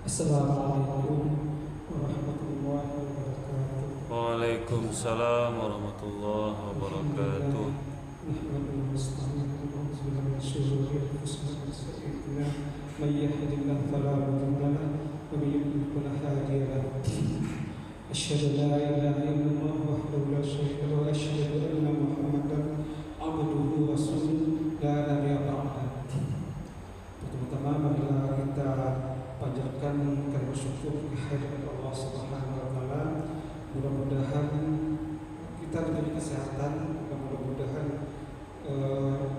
Assalamualaikum warahmatullahi wabarakatuh. Waalaikumsalam warahmatullahi wabarakatuh. Nahmaduhu wa nasta'inuhu wa nastaghfiruh min shururi anfusina wa sayyi'atina may yahdihillahu fala mudilla lahu wa may yudlil fala hadiya lahu. Asyhadu an la ilaha illallah wahdahu la syarika lahu wa asyhadu anna Muhammadan abduhu wa rasuluhu la nabiyya ba'dahu. Pertama-tama marilah kita panjatkan kalimat syukur kehadirat Allah Subhanahu wa taala. Mudah-mudahan kita diberi kesehatan, dan mudah-mudahan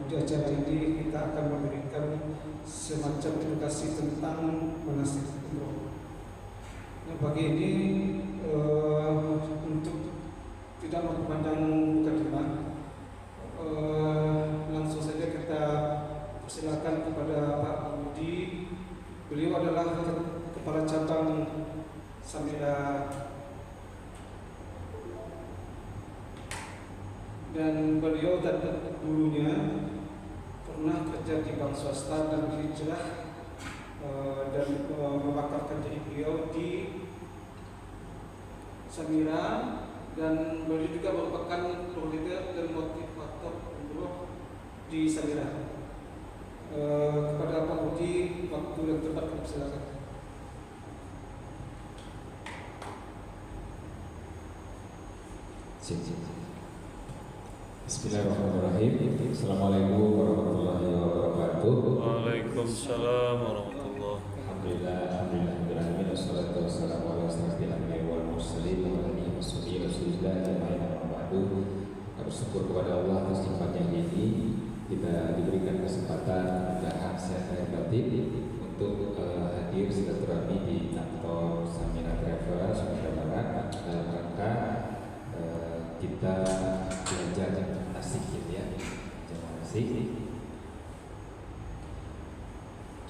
di acara ini kita akan memberikan semacam edukasi tentang manasik umroh. Nah, pagi ini untuk tidak memperpanjang mukadimah, langsung saja kita persilakan kepada Pak Budi. Beliau adalah Kepala Cabang Samira dan beliau dulunya pernah kerja di bank swasta dan hijrah dan memakamkan diri beliau di Samira, dan beliau juga merupakan leader dan motivator umroh di Samira. Kepada Pak Budi, waktu yang tepat kami silakan. Bismillahirrahmanirrahim. Assalamualaikum warahmatullahi wabarakatuh. Waalaikumsalam warahmatullahi wabarakatuh. Alhamdulillah, wassalatu wassalamu ala asyrofil anbiya'i wal mursalin wa ala alihi washabihi rasulillah jama'in amma ba'du. Kami bersyukur kepada Allah atas nikmatnya ini. Kita diberikan kesempatan mudah-mudahan sehat lahir batin untuk hadir silaturahmi di kantor Samira Travel Sumatera Barat dalam rangka kita belajar jangan asik gitu ya, jangan asik.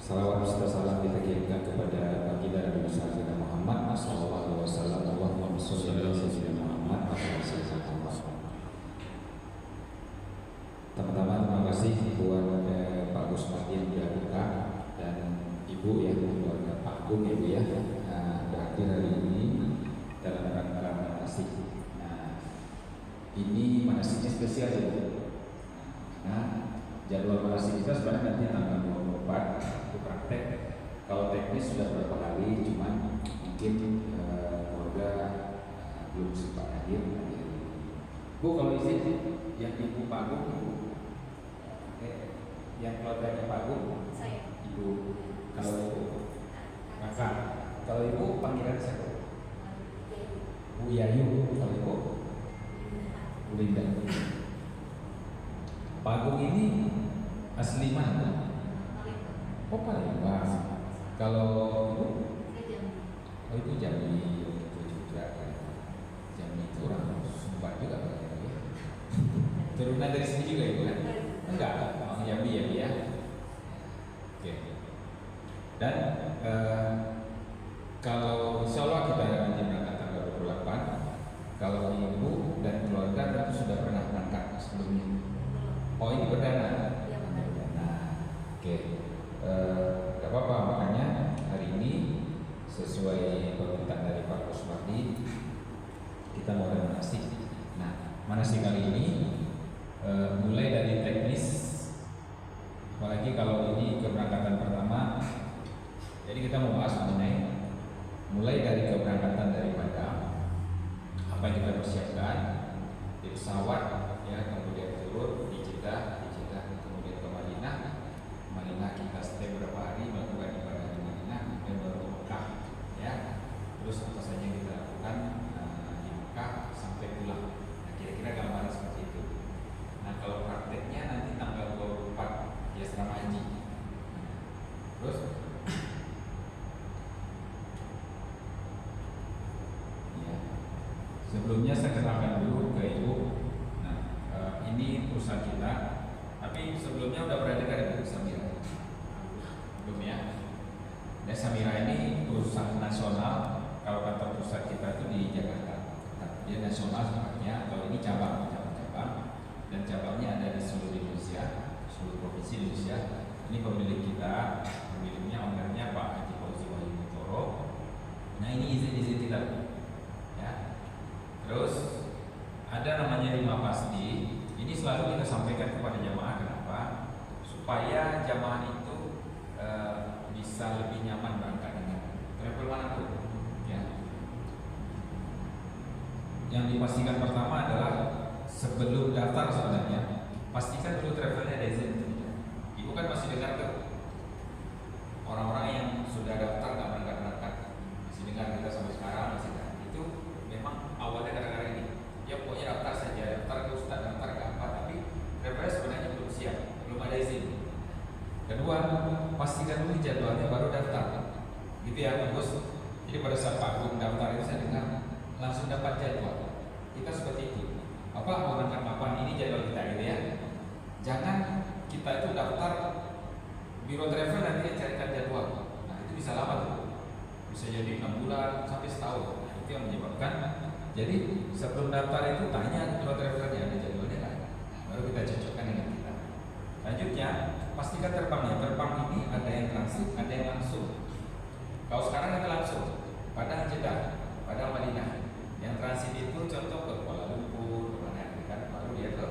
Salawat serta salam kita kirimkan kepada baginda Nabi Muhammad Muhammad sallallahu alaihi wasallam. Allahumma shalli ala sayyidina Muhammad wa ala sayyidina Muhammad. Teman-teman, terima kasih buat Pak Gus Mardi yang dilakuka dan Ibu ya, keluarga Pak Agung ya Bu ya, hadir hari ini dalam rangka manasik. Nah, ini manasiknya spesial ya Bu. Nah, jadwal manasik kita sebenarnya nanti tanggal 24 itu praktek. Kalau teknis sudah beberapa kali, cuman mungkin keluarga belum sempat hadir. Bu, kalau izin yang Ibu Pak Agung, yang keluarganya Pak Agung, saya. Ibu. Kalau Ibu, kakak. Kalau Ibu panggilan siapa? Bu Yayu. Kalau Ibu, Bu Linda. Pak Agung ini asli mana? Oh, Palembang. Kalau Ibu? Oh, itu Jambi. Itu juga kan. Jambi itu orang Sumbar juga kan ya. Turunan dari sini juga Ibu kan? Enggak, orang Jambi ya. Oke. Dan kalau insya Allah kita nanti berangkat tanggal 28. Kalau Ibu dan keluarga tentu sudah pernah berangkat sebelumnya. Oh, ini perdana. Perdana. Oke. Gak apa-apa, makanya hari ini sesuai permintaan dari Pak Kusmardi kita mau ada manasik. Nah, manasik kali ini mulai dari teknis, apalagi kalau ini keberangkatan pertama. Jadi kita mau bahas mengenai mulai dari keberangkatan daripada apa yang kita persiapkan di pesawat ya, kemudian turun di Jeddah, kemudian ke Madinah kita stay beberapa hari melakukan ibadah di Madinah, kemudian baru ke Mekah ya. Terus apa saja yang kita lakukan di Mekah sampai pulang. Nah, kira-kira gambaran seperti itu. Nah, kalau prakteknya nanti tanggal 24 di asrama haji. Terus ya, sebelumnya saya kenalkan dulu ke Ibu. Nah, ini perusahaan kita, tapi sebelumnya udah pernah dengar ya Samira? Belum ya? Dan Samira ini perusahaan nasional. Kalau kantor pusat kita itu di Jakarta, dia nasional sifatnya. Kalau ini cabang dan cabangnya ada di seluruh Indonesia, seluruh provinsi Indonesia. Ini pemilik kita, pemiliknya ownernya Pak Haji Fauzi Wahyu Mutoro. selalu kita sampaikan kepada jamaah. Kenapa? Supaya jamaah itu bisa lebih nyaman berangkat dengan travel manapun. Ya. Yang dipastikan pertama adalah sebelum daftar sebenarnya pastikan dulu travelnya ada izin. Ibu kan masih dengar tuh orang-orang yang sudah daftar nggak berangkat, masih dengar kita sampai sekarang masih dengar. Itu memang awalnya gara-gara ini. Ya pokoknya daftar saja, daftar ke ustaz, daftar ke apa, tapi travelnya sebenarnya belum siap, belum ada izin. Kedua, pastikan dulu jadwalnya baru daftar. Gitu ya Pak Bos. Jadi pada saat Pak Gung daftar itu saya dengar langsung dapat jadwal. Kita seperti itu. Apa mau berangkat kapan, ini jadwal kita gitu ya. Jangan kita itu daftar biro travel nanti carikan jadwal. Nah itu bisa lama tuh. Bisa jadi 6 bulan sampai setahun. Nah, itu yang menyebabkan. Jadi sebelum daftar itu tanya biro travelnya ada jadwalnya kan. Baru kita cocokkan dengan kita. Lanjutnya pastikan terbangnya. Terbang ini ada yang transit, ada yang langsung. Kalau sekarang kita langsung Padang Jeddah, Padang Madinah. Yang transit itu contoh ke Kuala Lumpur, ke mana kan, baru dia ke.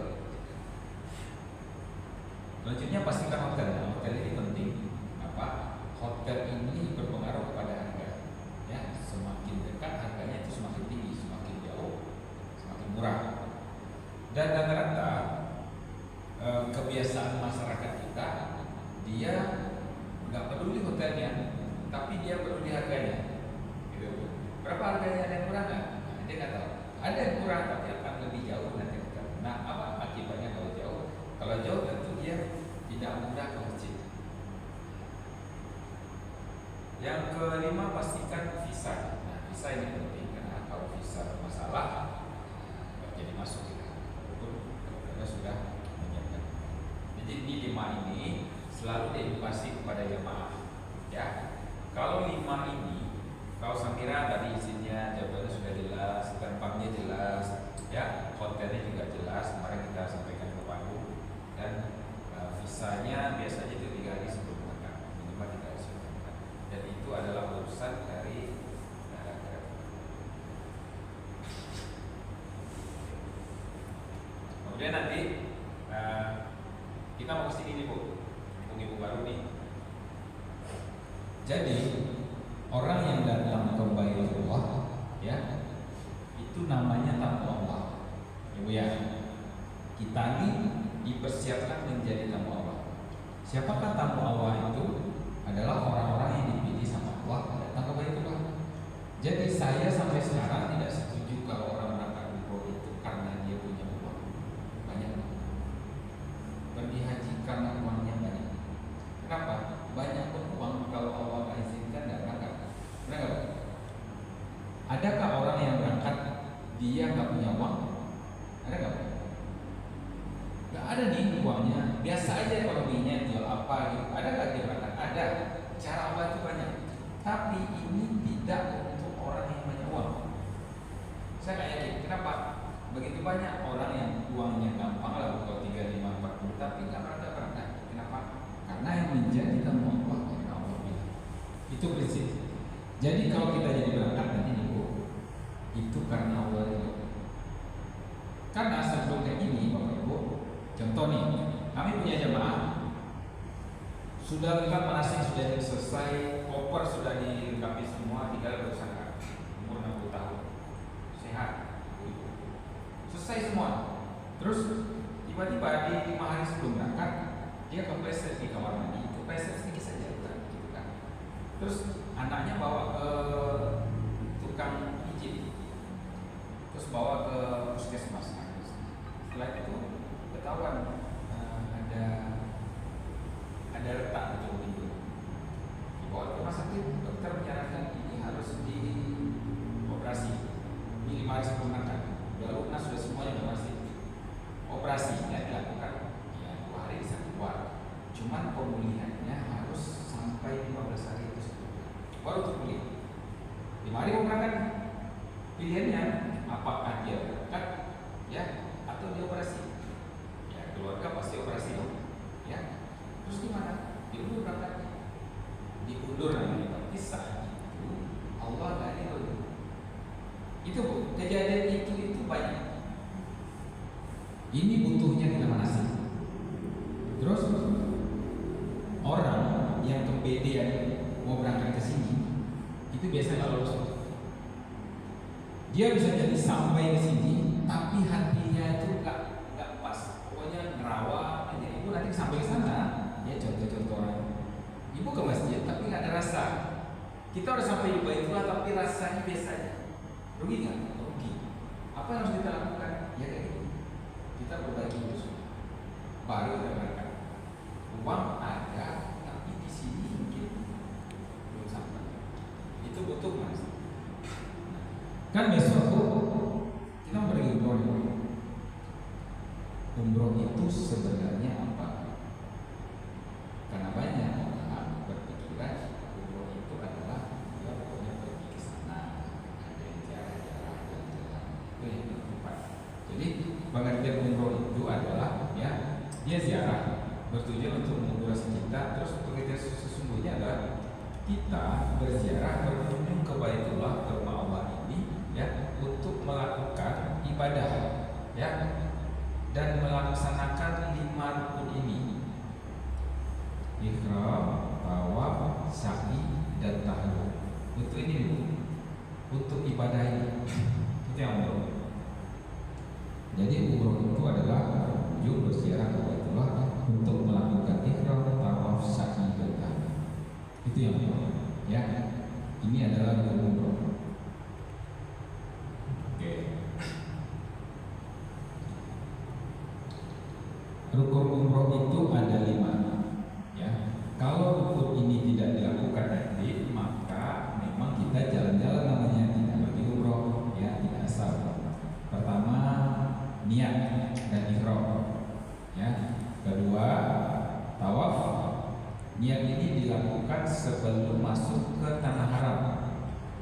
Selanjutnya pastikan hotel. Nah, hotel ini penting. Apa? Hotel ini berpengaruh kepada harga. Ya, semakin dekat harganya itu semakin tinggi, semakin jauh semakin murah. Dan rata-rata kebiasaan masyarakat kita, dia nggak peduli hotelnya, tapi dia peduli harganya. Gitu. Berapa harganya, ada yang murah nggak? Nah, dia nggak tahu. Ada yang murah tapi akan lebih jauh nanti. Nah, apa akibatnya kalau jauh? Kalau jauh tentu dia tidak mudah ke masjid. Yang kelima pastikan visa. Nah, visa ini penting karena kalau visa bermasalah jadi masuk kita. Kita sudah menyiapkan. Jadi di 5 ini selalu diedukasi kepada jemaah. Ya, kalau 5 ini, kalau Samira tadi izinnya, jadwalnya sudah jelas, terbangnya jelas, ya, hotelnya juga jelas. Kemarin kita sampaikan ke Pak Bu, dan visanya biasanya itu 3 hari sebelum berangkat, minimal 3 hari sebelum berangkat. Dan itu adalah urusan dari kemudian nanti kita mau kesini nih Bu, ibu baru nih. Jadi orang yang datang ke Baitullah, ya, itu namanya tamu Allah, Ibu ya. Kita ini dipersiapkan menjadi tamu Allah. Siapakah tamu Allah itu? Adalah orang-orang yang dipilih sama Allah datang ke Baitullah. Jadi saya sampai sekarang tidak setuju kalau orang berangkat umroh itu karena dia punya uang banyak. Pergi haji karena uangnya banyak. Kenapa? Banyak pun uang kalau Allah nggak izinkan nggak berangkat. Benar nggak? Adakah orang yang berangkat dia nggak punya uang? Ada nggak? Nggak ada nih uangnya. Biasa aja ekonominya, jual apa gitu. Ada nggak dia berangkat? Ada. Cara Allah itu banyak. Tapi ini tidak untuk orang yang banyak uang. Saya nggak yakin. Kenapa? Begitu banyak orang yang uangnya gampang lah, kalau 3, 5, 40, tapi nggak berangkat. Kenapa? Karena yang menjadi tamu Allah yang Allah bilang. Itu prinsip. Jadi kalau kita jadi berangkat nanti Ibu, itu karena Allah itu. Karena sebelum kayak gini Bapak Ibu, contoh nih, kami punya jemaah sudah lengkap manasik, sudah selesai, koper sudah dilengkapi semua, tinggal berusaha umur 60 tahun, sehat, selesai semua. Terus tiba-tiba di 5 hari sebelum berangkat dia kepleset di kamar mandi, kepleset sedikit saja, gitu kan. Terus anaknya bawa ke tukang pijit, terus bawa ke puskesmas. Setelah itu ketahuan ada retak di tubuh ibu. Dibawa ke rumah sakit, dokter menyarankan ini harus dioperasi. Ini 5 hari sebelum berangkat, udah lunas, sudah semuanya operasi. Operasinya dilakukan ya 2 hari bisa keluar. Cuman pemulihannya harus sampai 15 hari itu baru terpulih. 5 hari mau berangkat, pilihannya apakah dia berangkat ya atau dia operasi. Ya keluarga pasti operasi dong. Ya. Terus gimana? Diundur berangkatnya. Diundur namanya, tapi saat itu Allah nggak ridho. Itu Bu, kejadian itu banyak. Ini butuhnya kita mana yang kepedean mau berangkat ke sini itu biasanya nggak lolos. Dia bisa jadi sampai ke sini tapi hatinya itu nggak pas, pokoknya ngerawat aja. Ibu nanti sampai ke sana ya, contoh-contoh orang ibu ke masjid tapi nggak ada rasa. Kita udah sampai di Baitullah tapi rasanya biasa aja. Rugi nggak? Rugi. Apa yang harus kita lakukan? Ya kayak gitu. Kita berbagi itu baru kita berangkat. Uang ada tapi di sini mungkin belum sampai. Itu butuh mas. Kan besok kita mau pergi umroh. Umroh itu sebenarnya apa? Karena banyak orang berpikiran umroh itu adalah ya pokoknya pergi ke sana, ada yang jalan-jalan, itu yang tepat. Jadi pengertian umroh itu adalah ya dia ziarah bertujuan untuk mengurus kita. Terus pengertian sesungguhnya adalah kita berziarah berkunjung ke Baitullah, ke rumah Allah ini ya untuk melakukan ibadah ya dan melaksanakan 5 rukun ini: ihram, tawaf, sa'i, dan tahlul. Untuk ini dulu, untuk ibadah ini itu yang umroh. Jadi umroh itu adalah kunjung berziarah ke Baitullah untuk melakukan ihram, tawaf, sa'i, dan tahlul. Itu yang umroh ya. Ini adalah umroh. Rukun umroh itu ada 5 ya. Kalau rukun ini tidak dilakukan nanti, maka memang kita jalan-jalan namanya, tidak pergi umroh ya, tidak asal. Pertama niat dan ihram ya. Kedua tawaf. Niat ini dilakukan sebelum masuk ke tanah haram.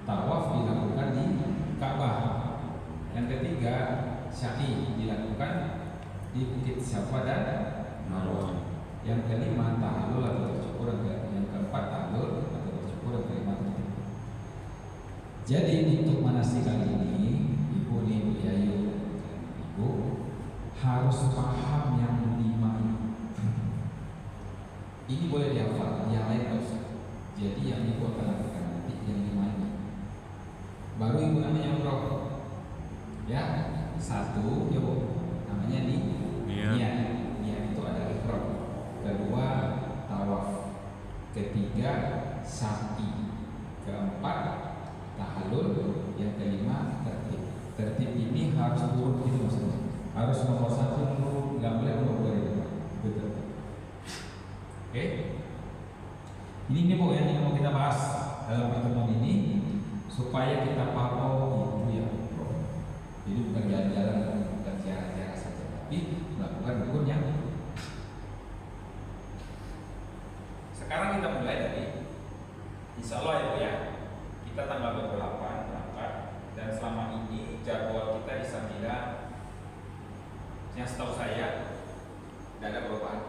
Tawaf dilakukan di Ka'bah. Yang ketiga sa'i dilakukan di Bukit Safa dan Marwah. Yang kelima tahlul atau bersyukur. Yang keempat tahlul atau bersyukur. Yang kelima tahlul. Jadi untuk manasik kali ini ibu nih ya, ibu harus paham yang 5 ini. Ini boleh dihafal, yang lain nggak usah. Jadi yang ibu akan lakukan nanti yang 5 ini. Baru ibu namanya umroh ya. 1 ya bu, namanya niat. Niat itu adalah ihram. Kedua tawaf. Ketiga sa'i. Keempat tahlul. Yang kelima tertib. Tertib ini harus urut gitu maksudnya. Harus nomor 1 dulu, nggak boleh nomor 2 betul. Oke? Ini bu yang mau kita bahas dalam pertemuan ini supaya kita paham itu ya umroh. Jadi bukan jalan-jalan, bukan ziarah-ziarah saja, tapi melakukan rukun yang. Sekarang kita mulai dari insya Allah ya bu ya. Kita tanggal 28 berangkat dan selama ini jadwal kita di Samira yang setahu saya tidak ada perubahan.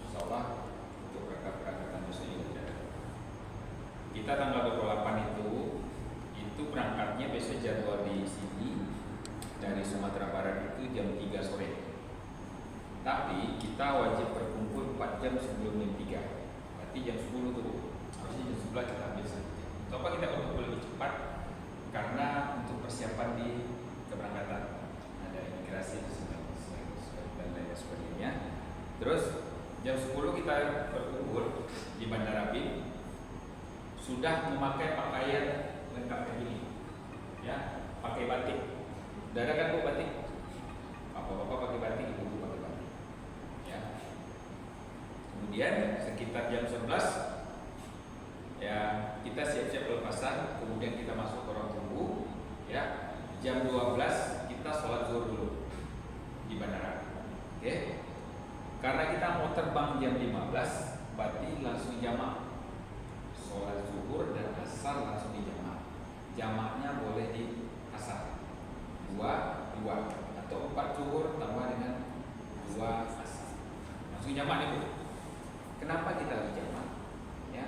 Insya Allah untuk berangkat-berangkatan musuh juga tidak ada. Kita tanggal 28 itu berangkatnya biasanya jadwal di sini dari Sumatera Barat itu jam 3 sore. Tapi kita wajib berkumpul 4 jam sebelum jam 3. Berarti jam 10 tuh. Harusnya jam 11 kita ambil 1 jam. Coba kita berkumpul lebih cepat karena untuk persiapan di keberangkatan ada imigrasi dan lain sebagainya. Terus jam 10 kita berkumpul di Bandara BIM, sudah memakai pakaian lengkap kayak gini ya, pakai batik. Udah ada kan bu batik? Bapak-bapak pakai batik, ibu pakai batik ya. Kemudian sekitar jam 11 ya kita siap-siap pelepasan, kemudian kita masuk ke ruang tunggu ya. Jam 12 kita sholat zuhur dulu di bandara. Oke? Karena kita mau terbang jam 15, berarti langsung jamak. Sholat zuhur dan asar langsung di jamak. Jamaknya boleh di asar 2 atau 4 zuhur tambah dengan 2 asar. Langsung jamak nih bu. Kenapa kita harus jamak? Ya,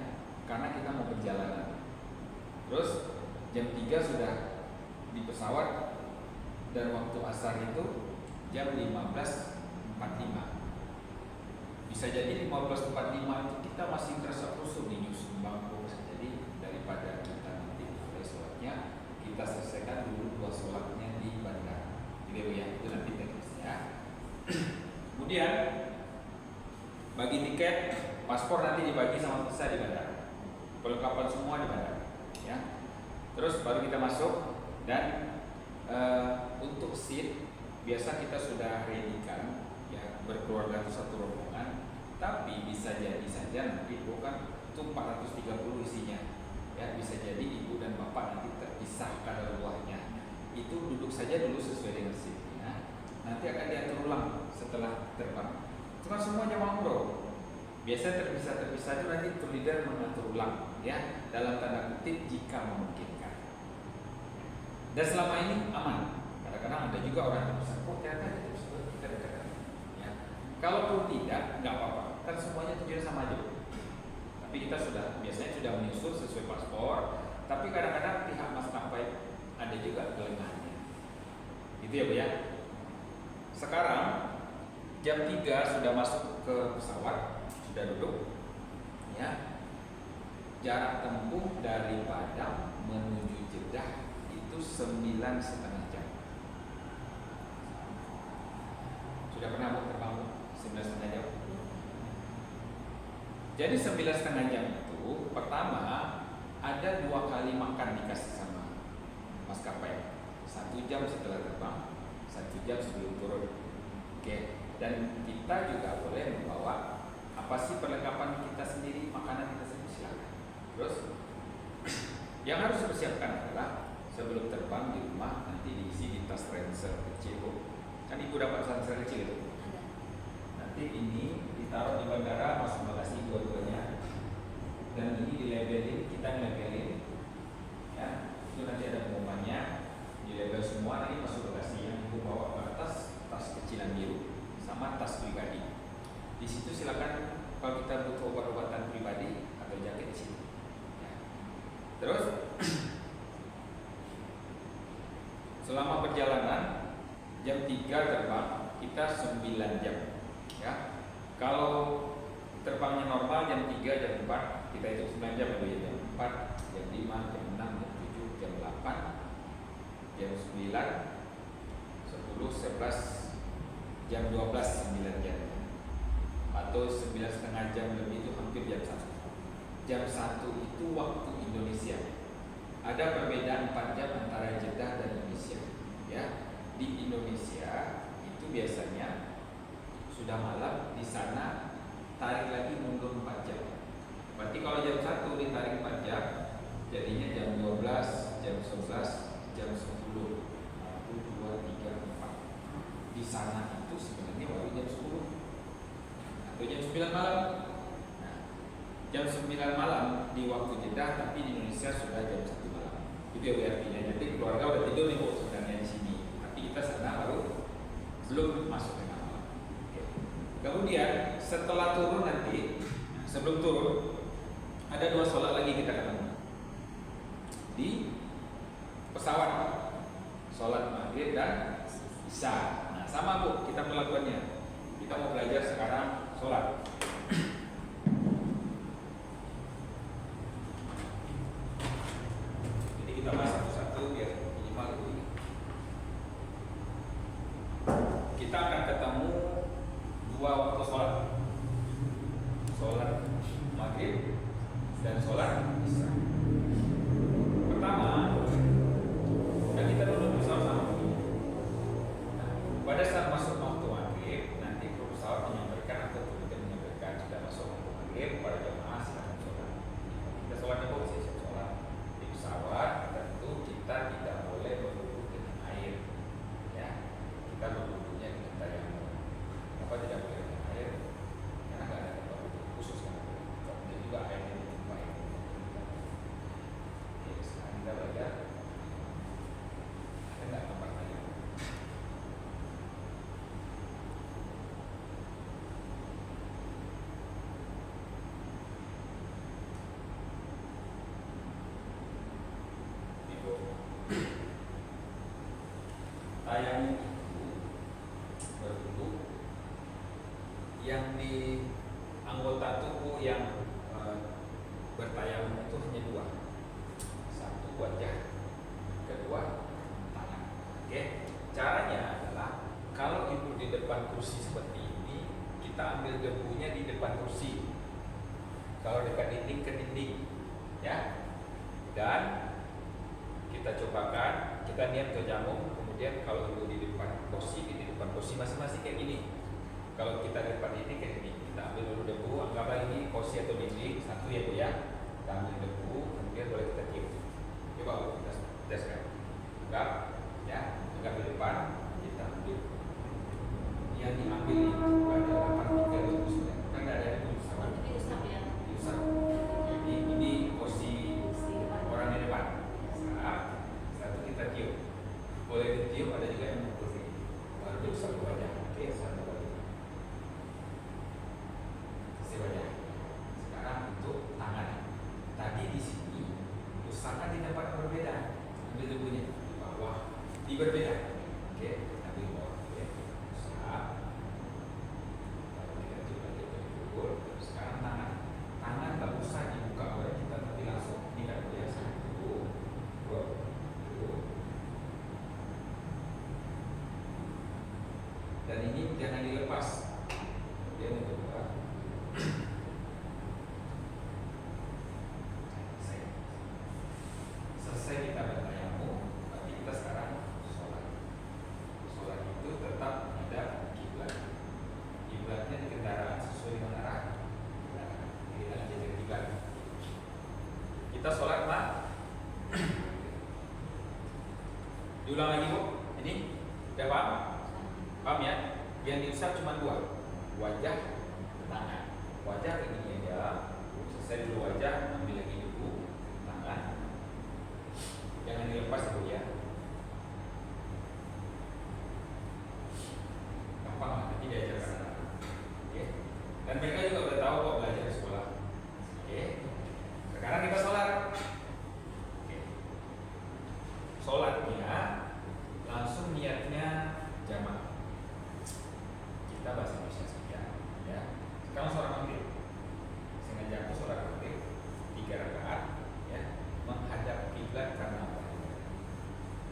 karena kita mau perjalanan. Terus jam 3 sudah di pesawat dan waktu asar itu jam 15.45. Bisa jadi 15.45 itu kita masih kerasa kusut di nyusun bangku. Bisa jadi daripada kita nanti mulai sholatnya, kita selesaikan dulu 2 sholatnya di bandara. Jadi ya, itu nanti teknisnya. Kemudian bagi tiket, paspor nanti dibagi sama visa di bandara. Perlengkapan semua di bandara. Ya. Terus baru kita masuk dan untuk seat biasa kita sudah ready-kan ya, berkeluarga itu satu rombongan, tapi bisa jadi saja nanti bukan itu 430 isinya ya, bisa jadi ibu dan bapak nanti terpisah kadar luarnya, itu duduk saja dulu sesuai dengan seatnya, nanti akan diatur ulang setelah terbang. Itu kan semua jamaah umroh biasa terpisah itu nanti tour leader mengatur ulang ya, dalam tanda kutip jika memungkinkan. Dan selama ini aman. Kadang-kadang ada juga orang yang bisa, kok ternyata kita dekat. Ya. Kalaupun tidak, nggak apa-apa. Kan semuanya tujuannya sama aja. Tapi kita biasanya sudah menyusul sesuai paspor. Tapi kadang-kadang pihak maskapai ada juga kelengahannya. Itu ya Bu ya. Sekarang jam 3 sudah masuk ke pesawat, sudah duduk. Ya. Jarak tempuh dari Padang menuju Jeddah itu 9,5 jam. Sudah pernah terbang 9,5 jam? Jadi 9,5 jam itu pertama ada 2 kali makan dikasih sama maskapai. 1 jam setelah terbang, 1 jam sebelum turun. Oke. Dan kita juga boleh membawa apa sih perlengkapan kita sendiri, makanan kita sendiri, silakan. Terus yang harus dipersiapkan adalah sebelum terbang di rumah nanti diisi di tas ransel kecil Bu. Kan ibu dapat ransel kecil itu. Nanti ini ditaruh di bandara masuk bagasi dua-duanya. Dan ini dilabelin, kita ngelabelin. Ya, itu nanti ada pengumumannya. Dilabel semua nanti masuk bagasi yang ibu bawa ke atas, tas kecilan biru sama tas pribadi. Di situ silakan kalau kita butuh obat-obatan pribadi atau jaket di situ. Ya. Terus selama perjalanan jam 3 terbang kita 9 jam ya. Kalau terbangnya normal jam 3 jam 4 kita hitung 9 jam ya, jam 4 jam 5 jam 6 jam 7 jam 8 jam 9 10 11 jam 12 9 jam atau 9,5 jam lebih, itu hampir jam 1. Jam 1 itu waktu Indonesia. Ada perbedaan 4 jam antara Jeddah dan Indonesia. Ya, di Indonesia itu biasanya sudah malam, di sana tarik lagi mundur 4 jam. Berarti kalau jam 1 ditarik 4 jam, jadinya jam 12, jam 11, jam 10, 1, 2, 3, 4. Di sana itu sebenarnya baru jam 10 atau jam 9 malam. Nah, jam 9 malam di waktu Jeddah, tapi di Indonesia sudah jam 1 malam. Itu ya artinya. Jadi keluarga udah tidur nih Bu sebenarnya di sini. Tapi kita sana baru belum masuk tengah malam. Oke. Kemudian setelah turun nanti, sebelum turun ada 2 sholat lagi kita ketemu di pesawat, sholat maghrib dan isya. Nah sama Bu kita perlakuannya. Kita mau belajar sekarang sholat. Jadi kita bahas satu-satu biar minimal itu. Kita akan ketemu 2 waktu sholat, sholat maghrib dan sholat isya. Pertama, dan kita duduk bersama-sama. Pada saat masuk waktu maghrib, nanti kru pesawat menyampaikan atau kita menyampaikan sudah masuk waktu maghrib, para jemaah silakan sholat. Kita sholatnya kok siap sholat di pesawat. Tentu kita tidak boleh berduduk dengan air, ya. Kita berduduknya dengan tayamum. Apa tidak boleh dengan air? Karena nggak ada tempat duduk khusus kan. Dan juga air yang ditumpah itu. Oke, sekarang kita belajar. Ada nggak tempat tayamum? Tayamum itu berduduk yang di anggota tubuh yang bertayamum itu hanya dua. Satu wajah, kedua tangan. Oke. Caranya adalah kalau ibu di depan kursi seperti ini, kita ambil debunya di depan kursi. Kalau dekat dinding ke dinding, ya. Dan kita cobakan, kita niat tayamum. Kemudian kalau ibu di depan kursi masing-masing kayak gini. Kalau kita di depan dinding kayak gini, kita ambil dulu debu. Anggaplah ini kursi atau dinding satu ya bu ya. Kita ambil debu, kemudian boleh kita tiup. Coba bu, kita teskan. Anggap, ya, anggap di depan, kita ambil. Yang diambil itu adalah partikel debu sebenarnya. Kan tidak ada debu sama. Diusap. Jadi ini kursi orang di depan. Satu kita tiup. Boleh ditiup, ada juga yang mengukur ini. Baru diusap ke wajah. Oke, satu lagi. Sisi wajah. Sekarang untuk tangan. Tadi di sini usahakan di tempat yang berbeda. Ambil debunya di bawah, di berbeda. Oke, ambil bawah. Oke, usap. Lalu kita tiup lagi ukur. Sekarang tangan. Tangan nggak usah dibuka oleh kita, tapi langsung tidak biasa. Dua. Dan ini jangan dilepas. Dia mencoba. Selesai kita bertayamum, tapi kita sekarang sholat. Sholat itu tetap ada kiblat. Kiblatnya di kendaraan sesuai dengan arah. Kita jaga kiblat. Kita sholat mak. Diulang lagi bu. Ini udah paham? Paham ya? Yang diusap cuma dua, wajah, tangan. Wajah kayak gini aja. Selesai dulu wajah, ambil lagi debu, tangan. Jangan dilepas dulu ya. Gampang lah, nanti diajarkan. Oke. Dan mereka juga udah tahu kok belajar di sekolah. Oke. Sekarang kita sholat. Oke. Sholatnya langsung niatnya jamaah. Kita bahasa Indonesia saja, ya. Sekarang sholat maghrib. Sengaja aku sholat maghrib 3 rakaat, ya, menghadap kiblat karena apa?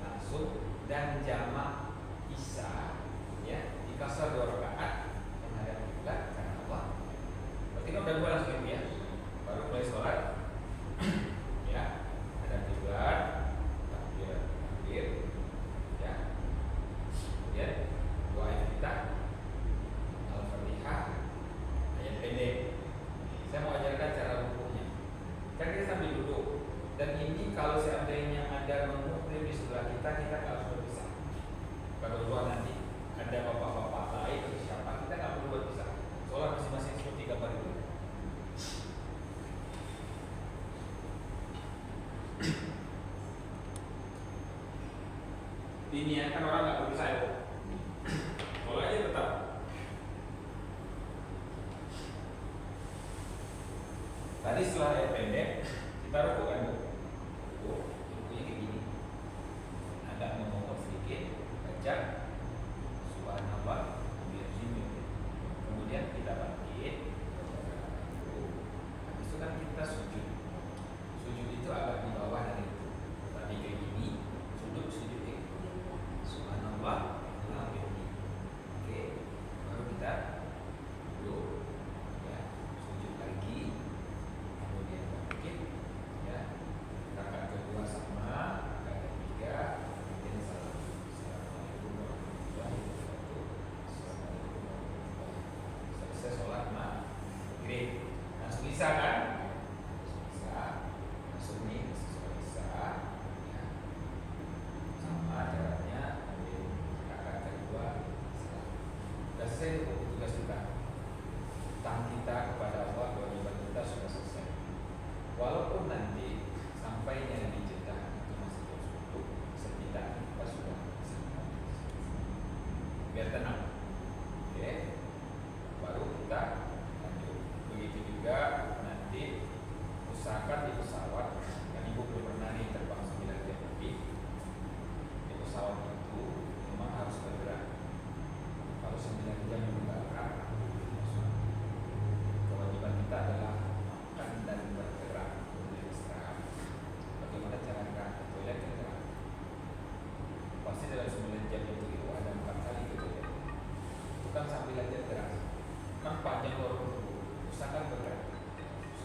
Langsung dan jamak isya, ya, dikasar 2 rakaat menghadap kiblat karena apa? Berarti kan udah 2 langsung itu ya. Baru mulai sholat, ya, hadap kiblat, takbir, ya. Kemudian doa kita Al-Fatihah, ayat pendek. Saya mau ajarkan cara rukuknya. Kan kita sambil duduk. Dan ini kalau seandainya ada menguklim di sebelah kita harus berpisah. Kalau luar nanti ada bapak-bapak lain atau siapa, kita nggak perlu berpisah. Sholat masing-masing seperti gambar itu. Ini ya kan orang nggak berpisah itu. Kalau aja tetap. Tadi setelah ayat pendek, kita rukuk kan bu? Rukuknya kayak gini. Agak memotong sedikit, baca Subhanallah, kemudian kita bangkit. Habis itu kan kita sujud. Sujud itu agak di bawah dari itu. Tadi kayak gini, sujud kayak gini. Subhanallah, oke, baru kita duduk, ya, sujud lagi. Kemudian bangkit, ya, rakaat kedua sama, rakaat ketiga, kemudian salam. Assalamualaikum warahmatullahi wabarakatuh. Assalamualaikum warahmatullahi wabarakatuh. Selesai sholat maghrib, langsung isya kan? Langsung isya, langsung nih, sholat isya, ya, sama caranya ambil rakaat kedua, salam. Sudah selesai tugas kita. Utang kita kepada Allah, kewajiban kita sudah selesai. Walaupun nanti sampainya di Jeddah itu masih jam 10, setidaknya kita sudah selesai. Biar tenang, oke? Baru kita lanjut. Begitu juga nanti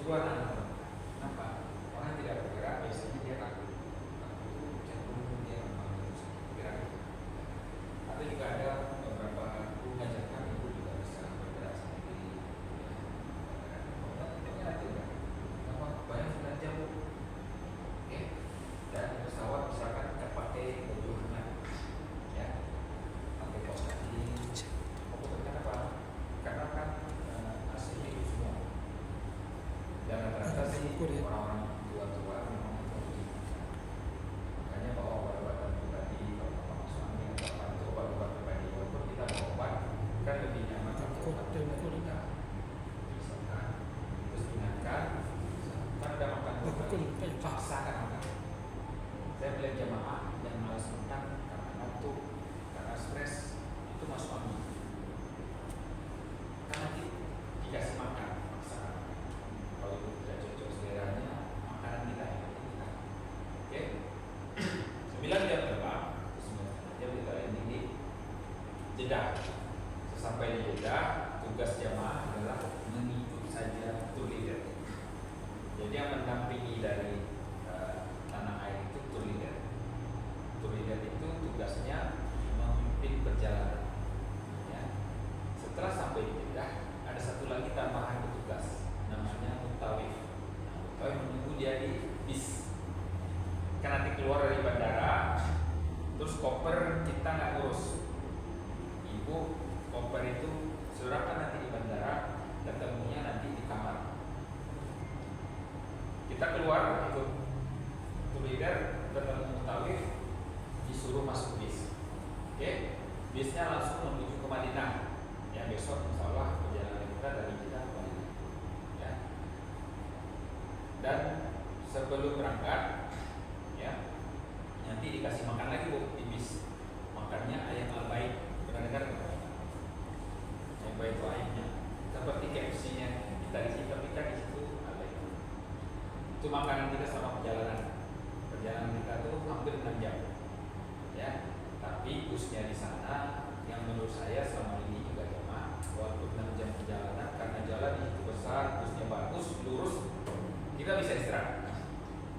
suruhan kenapa? Orang tidak bergerak biasanya dia kaku cenderung dia terus bergerak. Atau juga ada beberapa guru mengajarkan ibu juga bisa bergerak sendiri. Kita juga banyak sebenarnya jam, oke? Dan pesawat misalkan kita pakai baju hangat, ya, pakai kaos kaki. Kenapa? Karena kan AC-nya itu semua. Dan rata-rata sih orang-orang tua-tua memang itu dimakan. Makanya bawa obat-obatan pribadi, kalau bapak suami atau orang tua obat-obatan pribadi, walaupun kita bawa obat kan lebih nyaman kalau obat pribadi kita. Misalkan terus ingatkan, kan udah makan pribadi, paksakan makan. Saya melihat jamaah yang malas makan karena ngantuk, karena stres, itu masuk angin. Kan nanti dikasih makan, paksakan. Kalau itu tidak cocok seleranya, makanan kita yang kita. Oke? 9 jam terbang, 9 jam kita landing di Jeddah. Sesampai di Jeddah, tugas jamaah adalah mengikut saja tour leader. Jadi yang mendampingi dari tanah air itu tour leader. Tour leader itu tugasnya memimpin perjalanan. Ya. Setelah sampai di Jeddah, ada satu lagi tambahan petugas, namanya mutawif. Mutawif menunggu dia di bis. Kan nanti keluar dari bandara, terus koper kita nggak urus. Ibu koper itu serahkan nanti di bandara, ketemunya nanti di kamar. Kita keluar ikut tour leader, ketemu mutawif, disuruh masuk bis. Oke, bisnya langsung menuju ke Madinah. Ya, besok insya Allah perjalanan kita dari Jeddah ke Madinah. Ya. Dan sebelum berangkat, ya, nanti dikasih makan lagi bu di bis. Makannya ayam al-baik. Pernah dengar nggak? Ayam baik itu ayamnya seperti KFC-nya kita di sini, tapi kan di situ al-baik. Itu makanan kita sama perjalanan. Perjalanan kita tuh hampir 6 jam. Ya, tapi busnya di sana yang menurut saya selama ini juga jamaah, walaupun 6 jam perjalanan karena jalan di situ besar, busnya bagus, lurus, kita bisa istirahat.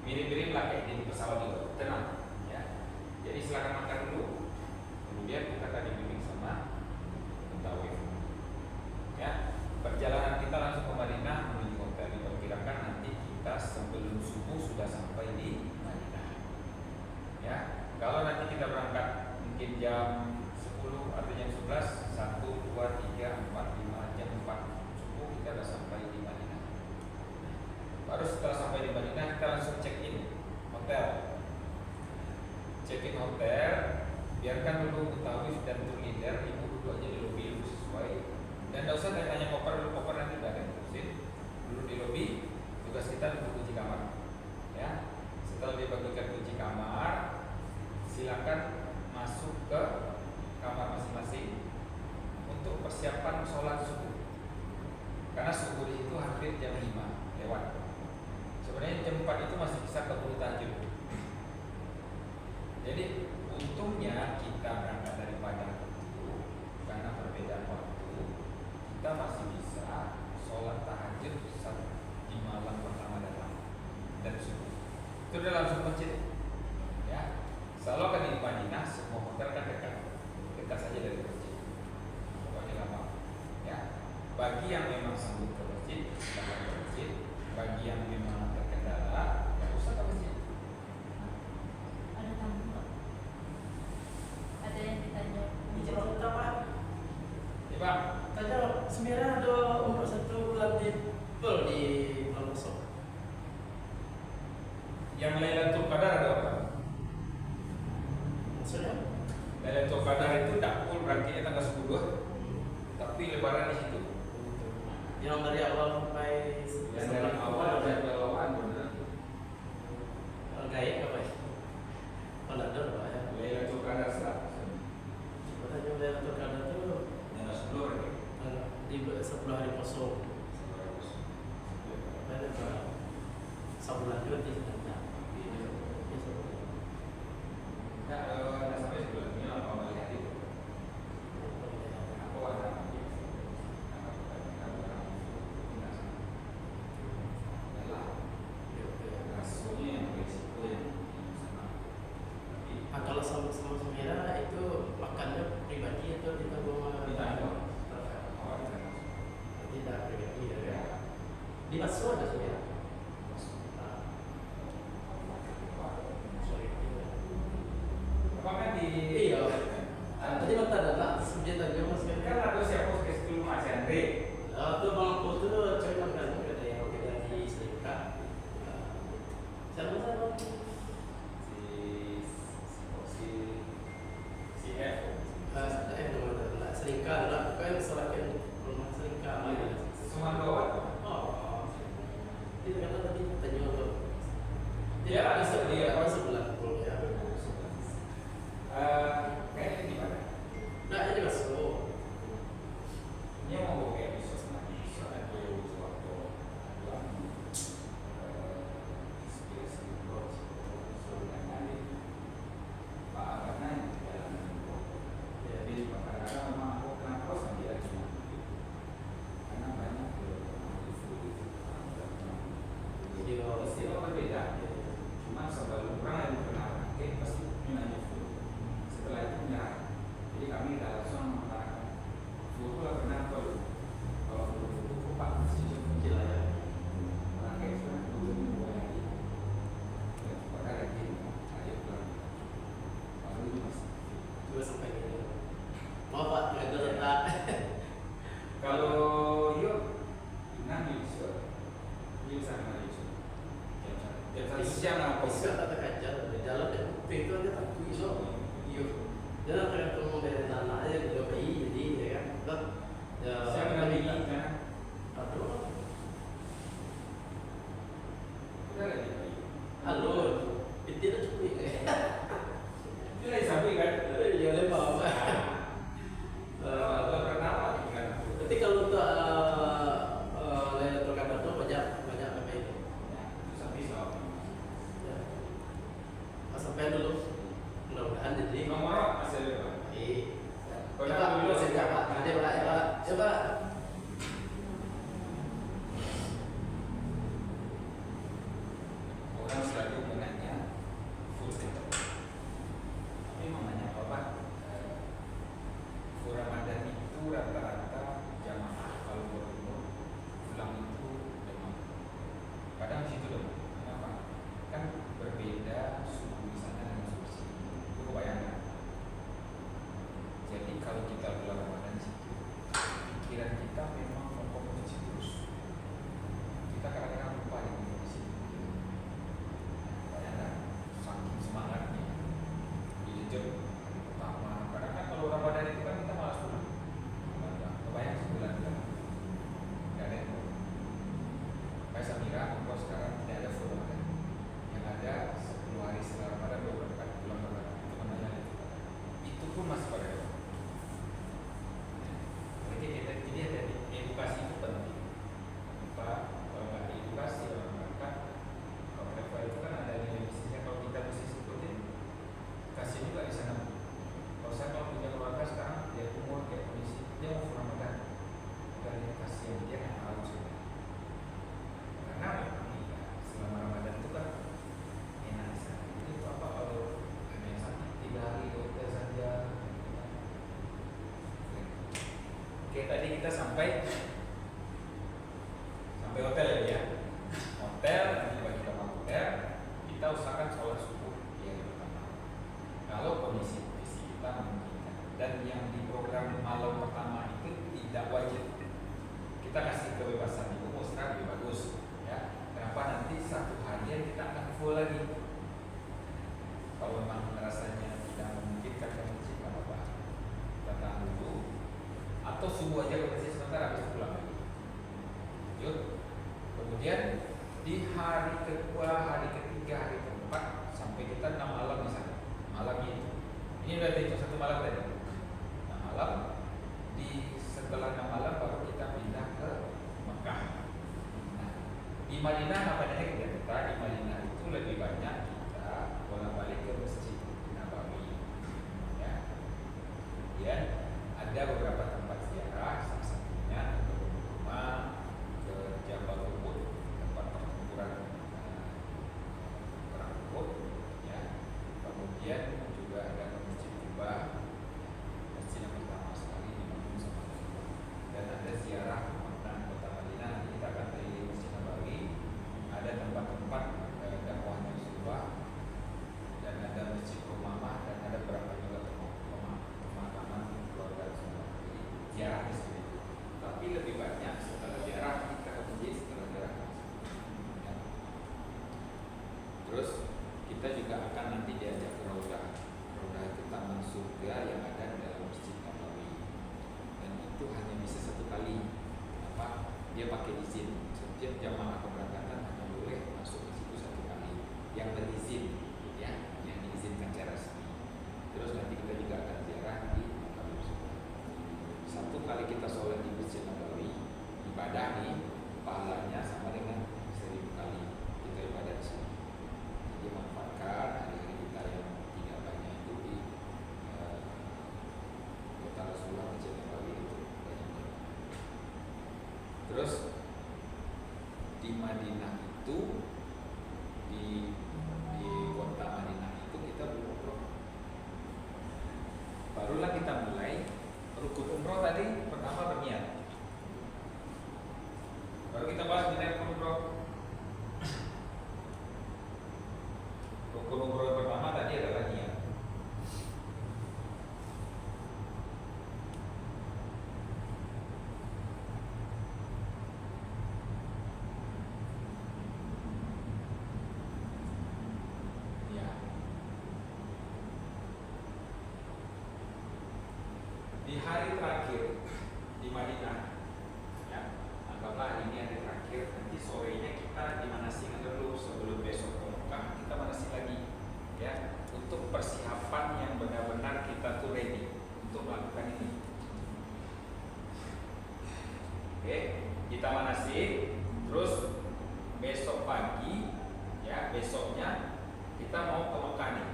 Mirip-mirip lah kayak di pesawat juga, tenang. Ya, jadi silakan makan dulu, kemudian kita akan dibimbing sama mutawif. Ya, perjalanan kita langsung ke Madinah menuju hotel. Diperkirakan nanti kita sebelum subuh sudah sampai di Madinah. Ya, kalau nanti kita berangkat mungkin jam 10 atau jam 11, 1, 2, 3, 4, 5, jam 4 subuh kita sudah sampai di Madinah. Baru setelah sampai di Madinah kita langsung check in hotel. Check in hotel, biarkan dulu mutawif dan tour leader ibu duduk aja di lobi sesuai. Dan tidak usah tanya koper dulu, koper nanti udah ada yang terusin. Duduk di lobi, tugas kita duduk kunci kamar. Ya, setelah dibagikan kunci kamar, silakan masuk ke kamar masing-masing untuk persiapan sholat subuh. Karena subuh itu hampir jam 5 lewat. Sebenarnya jam 4 itu masih bisa keburu tahajud. Jadi untungnya kita berangkat dari Padang itu karena perbedaan waktu, kita masih bisa sholat tahajud di malam pertama dan subuh. Itu udah langsung masjid. Ya, kalau kan di Madinah semua hotel kan dekat saja dari masjid. Pokoknya gampang. Ya, bagi yang memang sanggup ke masjid, silakan ke masjid. Bagi yang memang terkendala, nggak usah ke masjid. Ada tamu nggak? Ada yang ditanya? Bicara utama. Ya bang, Tanya sebenarnya ada umur 1 bulan di Pulau Besok. yang Lailatul Qadar ada apa? Maksudnya? Lailatul Qadar itu tak full berarti tanggal 10, tapi lebaran di situ. Yang dari awal sampai Yang dari awal ada bawaan benar. gaib apa ya? Panadol apa ya? Lailatul Qadar 100. Sebenarnya Lailatul Qadar itu Yang 10 berarti. di 10 hari poso. Ada berapa? Sebulan juga di sana. Ya, ada sampai sebulan ini lah kalau melihat itu. Aku ada Di Basro ada sih ya. Apakah di Iya. Tadi mata adalah subjek tadi mas kan kan. ada siapa ke sebelum Mas Andre? Tuh bang itu cewek kan ada yang kita di selingkah. Siapa bang? Si F. Nama selingkah lah. Kan selain rumah selingkah. Semua doa. Oh. Itu kata tadi tanya untuk. Ya, dia sebelah ya. Kayaknya di mana? Nah ini masuk. Dia mau kayak episode lagi, soalnya itu suatu inspirasi bro, soalnya nanti Pak Arana di dalam jadi Pak Arana memang aku kenapa sama dia cuma karena banyak istilah berbeda, cuma sebelum orang yang kenal, oke pasti nanya full. Setelah itu menyerah. Jadi kami tidak langsung mengatakan full itu lah kenapa lu? Kalau full itu Pak masih kecil aja. Orang kayak sekarang dulu mulai lagi. Dan pada lagi ayo pulang. Lalu itu mas. Coba sampai ini. Mau Pak, nggak terletak. Kalau yuk, nanti Yusuf, bisa nggak Yusuf? Jam satu siang apa? Bisa tak terkajar di jalan dan itu aja tak iso. Iya. Jangan kayak ngomong dari tanah aja di bayi jadi ya kan. Tetap ya. Saya mengambil kan? Aduh. Kita lagi. Halo. Itu udah cukup ya. Itu lagi sampai kan? Ya lebar. Kalau pertama kan? Berarti kalau untuk Lailatul Qadar tuh banyak apa itu? Sampai soal. Ya. Sampai dulu. Mudah-mudahan jadi Nomor masih ada Pak? Coba dulu saya Pak. Coba. Orang selalu menanya full gitu. Tapi mamanya Bapak full Ramadan itu rata-rata jamaah kalau berumur pulang itu demam. Kadang situ loh. Kenapa? Kan berbeda suhu di sana dengan suhu di sini. Itu kebayangkan. Jadi kalau kita bulan Ramadan di situ, pikiran kita memang berkompetisi terus. Kita kadang-kadang lupa dengan kondisi. Bayangkan, saking semangatnya dijejer pertama. Karena kan kalau Ramadan itu kan kita malas pulang. Kebayang sebulan kita nggak ada yang pulang. Kayak Samira, kok sekarang tidak ada full Ramadan. Yang ada 10 hari setelah Ramadan beberapa kali pulang Ramadan. Itu namanya itu pun masih pada doa. Jadi ada edukasi itu penting. Pak, kalau nggak edukasi orang berangkat, kalau level itu kan ada nilai bisnisnya. Kalau kita bisnis ikutin, kasih juga di sana. Kalau saya kalau punya keluarga sekarang dia umur kayak kondisi dia mau pulang Ramadan, kita lihat kasih dia yang harus. Karena memang ya, selama Ramadan itu kan enak di sana. Itu apa kalau ada yang sakit 3 hari di hotel saja. Oke, tadi kita sampai hotel ya. Hotel, nanti bagi kita hotel, kita usahakan sholat subuh yang pertama. Kalau kondisi fisik kita memungkinkan. Dan yang di program malam pertama itu tidak wajib. Kita kasih kebebasan itu mau istirahat lebih bagus. Ya, kenapa nanti satu harian kita akan full lagi. Kalau memang rasanya tidak memungkinkan ke masjid, nggak apa-apa. Kita tahan dulu. Atau subuh aja ke masjid sebentar habis itu pulang lagi. Yuk. Kemudian di hari kedua, hari ketiga, hari keempat sampai kita 6 malam di sana. Malam itu. Ini berarti itu 1 malam tadi. 6 malam. Setelah 6 malam baru kita pindah ke Mekah. Nah, di Madinah namanya kita di Madinah itu lebih banyak kita bolak-balik ke Masjid Nabawi. Ya. Kemudian ada beberapa tempat ziarah, salah satunya ke rumah, ke Jabal Uhud, tempat pertempuran perang Uhud. Ya. Kemudian juga ada ke Masjid Kuba, masjid yang pertama sekali di Madinah, dan ada ziarah makna kota Madinah. Nanti kita akan keliling Masjid Nabawi. dia pakai izin. Setiap jamaah keberangkatan hanya boleh masuk ke situ 1 kali. Yang berizin, ya, yang diizinkan secara resmi. Terus nanti kita juga akan ziarah di Makam Rasulullah. 1 kali kita sholat di Masjid Nabawi, ibadah nih, pahalanya sama dengan 1000 kali kita ibadah di sini. Jadi manfaatkan hari-hari kita yang tidak banyak itu di kota Rasulullah, Masjid Nabawi itu banyak. Terus di Madinah itu di kota Madinah itu kita berumroh. Barulah kita mulai rukun umroh tadi. Pertama berniat. Baru kita bahas mengenai rukun umroh. Rukun umroh yang pertama tadi adalah niat. Ya. Di hari terakhir di Madinah, ya, anggaplah hari ini hari terakhir, nanti sorenya kita dimanasikan dulu sebelum besok ke Mekah, kita manasik lagi, ya, untuk persiapan yang benar-benar kita tuh ready untuk melakukan ini. Oke, kita manasik, terus besok pagi, ya, besoknya kita mau ke Mekah nih,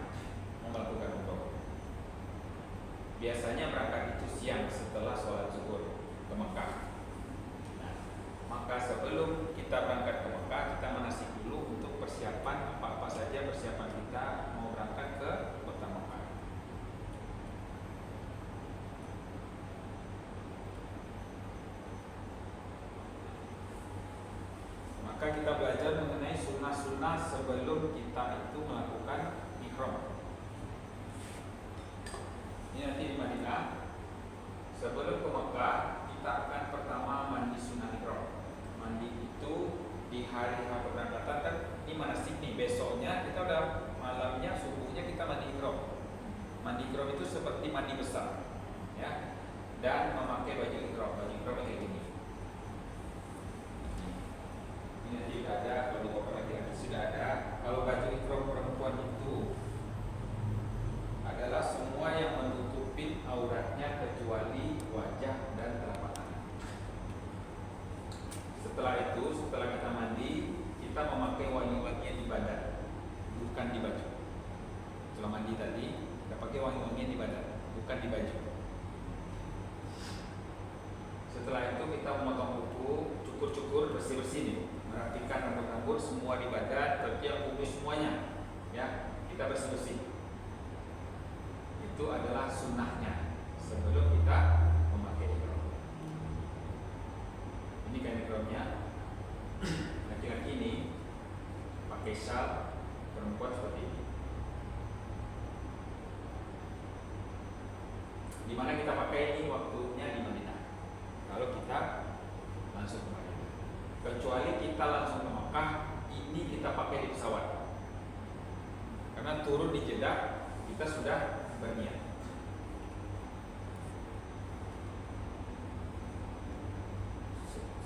mau melakukan umroh. Biasanya berangkat itu siang setelah sholat zuhur ke Mekah. Nah, maka sebelum kita berangkat ke Mekah, kita manasik dulu untuk persiapan apa-apa saja persiapan kita mau berangkat ke kota Mekah. Maka kita belajar mengenai sunnah-sunnah sebelum kita itu melakukan ihram. Ini nanti di Madinah. Sebelum ke Mekah, kita akan pertama mandi sunnah ihram. Mandi itu di hari keberangkatan kan ini manasik nih. Besoknya kita udah malamnya subuhnya kita mandi ihram. Mandi ihram itu seperti mandi besar, ya. Dan memakai baju ihram. Baju ihram kayak gini. Ini nanti sudah ada, kalau di koper lagi sudah ada. Kalau baju ihram perempuan itu adalah semua yang menutupin auratnya kecuali wajah dan telapak tangan. Setelah itu, setelah kita mandi, kita memakai wangi-wangian di badan, bukan di baju. Setelah mandi tadi, kita pakai wangi-wangian di badan, bukan di baju. Setelah itu kita memotong kuku, cukur-cukur, bersih-bersih nih, merapikan rambut-rambut semua di badan, ketiak, kumis semuanya, ya, kita bersih-bersih. Itu adalah sunnahnya sebelum kita memakai ihram. Ini kain ihramnya. Laki-laki ini pakai syal, perempuan seperti ini. Di mana kita pakai ini waktunya di Madinah. Kalau kita langsung ke Madinah, kecuali kita langsung ke Mekah, ini kita pakai di pesawat. Karena turun di Jeddah kita sudah berniat.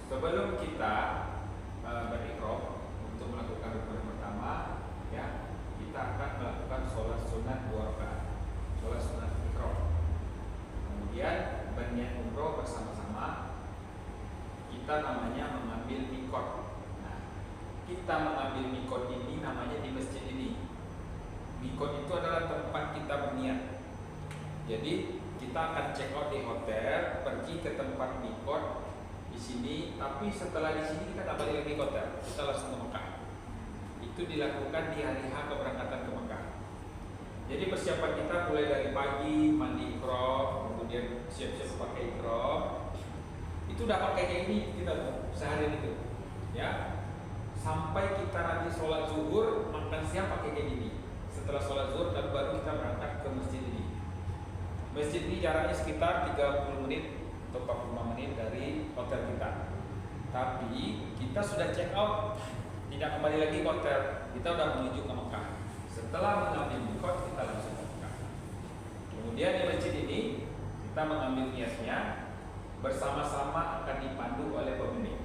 Sebelum kita berihram untuk melakukan rukun pertama, ya, kita akan melakukan sholat sunat 2 rakaat, sholat sunat ihram. Kemudian berniat umroh bersama-sama. Kita namanya mengambil mikot. Nah, kita mengambil mikot ini namanya di masjid ini. Mikot itu adalah tempat kita berniat. Jadi kita akan check out di hotel, pergi ke tempat mikot di sini. Tapi setelah di sini kita tak balik lagi ke hotel, kita langsung ke Mekah. Itu dilakukan di hari H keberangkatan ke Mekah. Jadi persiapan kita mulai dari pagi mandi ihram, kemudian siap-siap pakai ihram. Itu udah pakai kayak ini kita sehari itu, ya. Sampai kita nanti sholat zuhur, makan siang pakai kayak gini. Setelah sholat zuhur dan baru kita berangkat ke masjid ini. Masjid ini jaraknya sekitar 30 menit atau 45 menit dari hotel kita. Tapi kita sudah check out, tidak kembali lagi ke hotel. Kita sudah menuju ke Mekah. Setelah mengambil mikot, kita langsung ke Mekah. Kemudian di masjid ini kita mengambil niatnya, bersama-sama akan dipandu oleh pemimpin.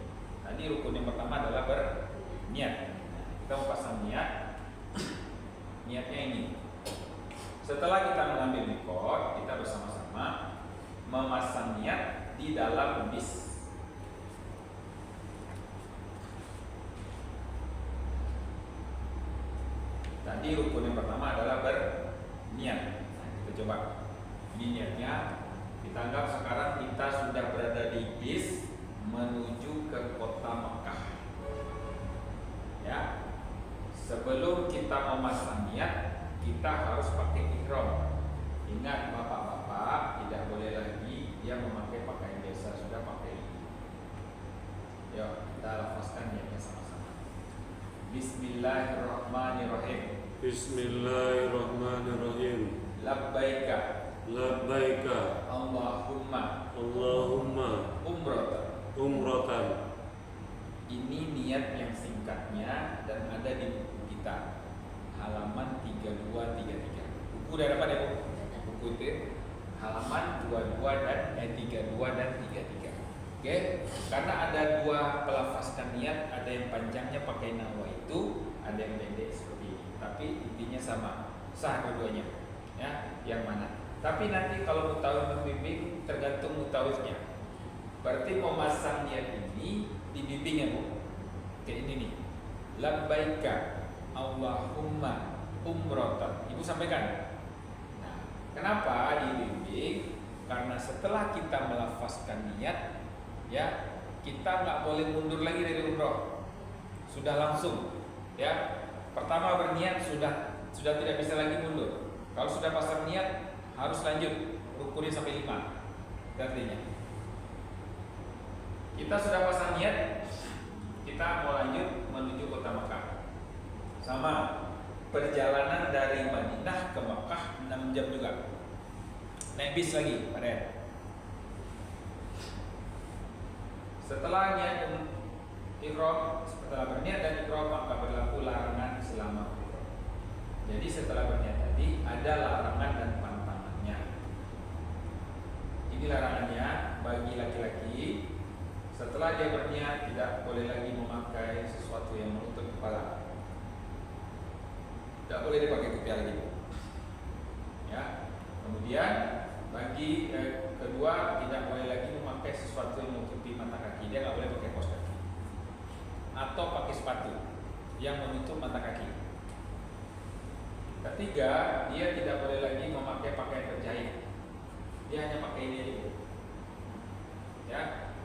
Tadi rukun yang pertama adalah berniat. Nah, kita coba. Ini niatnya. Kita anggap sekarang kita sudah berada di bis menuju ke kota Mekah. Ya. Sebelum kita memasang niat, kita harus pakai ihram. Ingat bapak-bapak, tidak boleh lagi dia memakai pakaian biasa, sudah pakai ini. Yuk, kita lafazkan niatnya sama-sama. Bismillahirrahmanirrahim. Bismillahirrahmanirrahim. Labbaika Labbaika Allahumma Allahumma umratan. umratan. Ini niat yang singkatnya dan ada di buku kita, halaman 3233. Buku udah dapat ya Bu? Buku itu halaman 32 dan 32 dan 33. Oke, karena ada dua pelafazkan niat, ada yang panjangnya pakai nawa itu, ada yang pendek seperti ini. Tapi intinya sama, sah dua-duanya. Ya, yang mana? Tapi nanti kalau mutawif membimbing tergantung mutawifnya. Berarti memasang niat ini dibimbing ya Bu. Kayak ini nih. Labbaika Allahumma umratan. Ibu sampaikan. Nah, kenapa dibimbing? Karena setelah kita melafazkan niat, ya, kita nggak boleh mundur lagi dari umroh. Sudah langsung, ya. Pertama berniat sudah tidak bisa lagi mundur. Kalau sudah pasang niat harus lanjut rukunin sampai 5. Artinya kita sudah pasang niat, kita mau lanjut menuju kota Mekah. Sama, perjalanan dari Madinah ke Mekah 6 jam juga. Naik bis lagi, Pak Den. Setelah niat ihram, setelah berniat dan ihram maka berlaku larangan selama ihram. Jadi setelah berniat tadi ada larangan dan pantangannya. Ini larangannya bagi laki-laki. Setelah dia berniat tidak boleh lagi memakai sesuatu yang menutup kepala. Tidak boleh dipakai kopiah lagi. Ya. Kemudian bagi kedua tidak boleh lagi memakai sesuatu yang menutupi mata kaki. Dia nggak boleh pakai kaos kaki atau pakai sepatu yang menutup mata kaki. Ketiga, dia tidak boleh lagi memakai pakaian terjahit. Dia hanya pakai ini aja. Ya,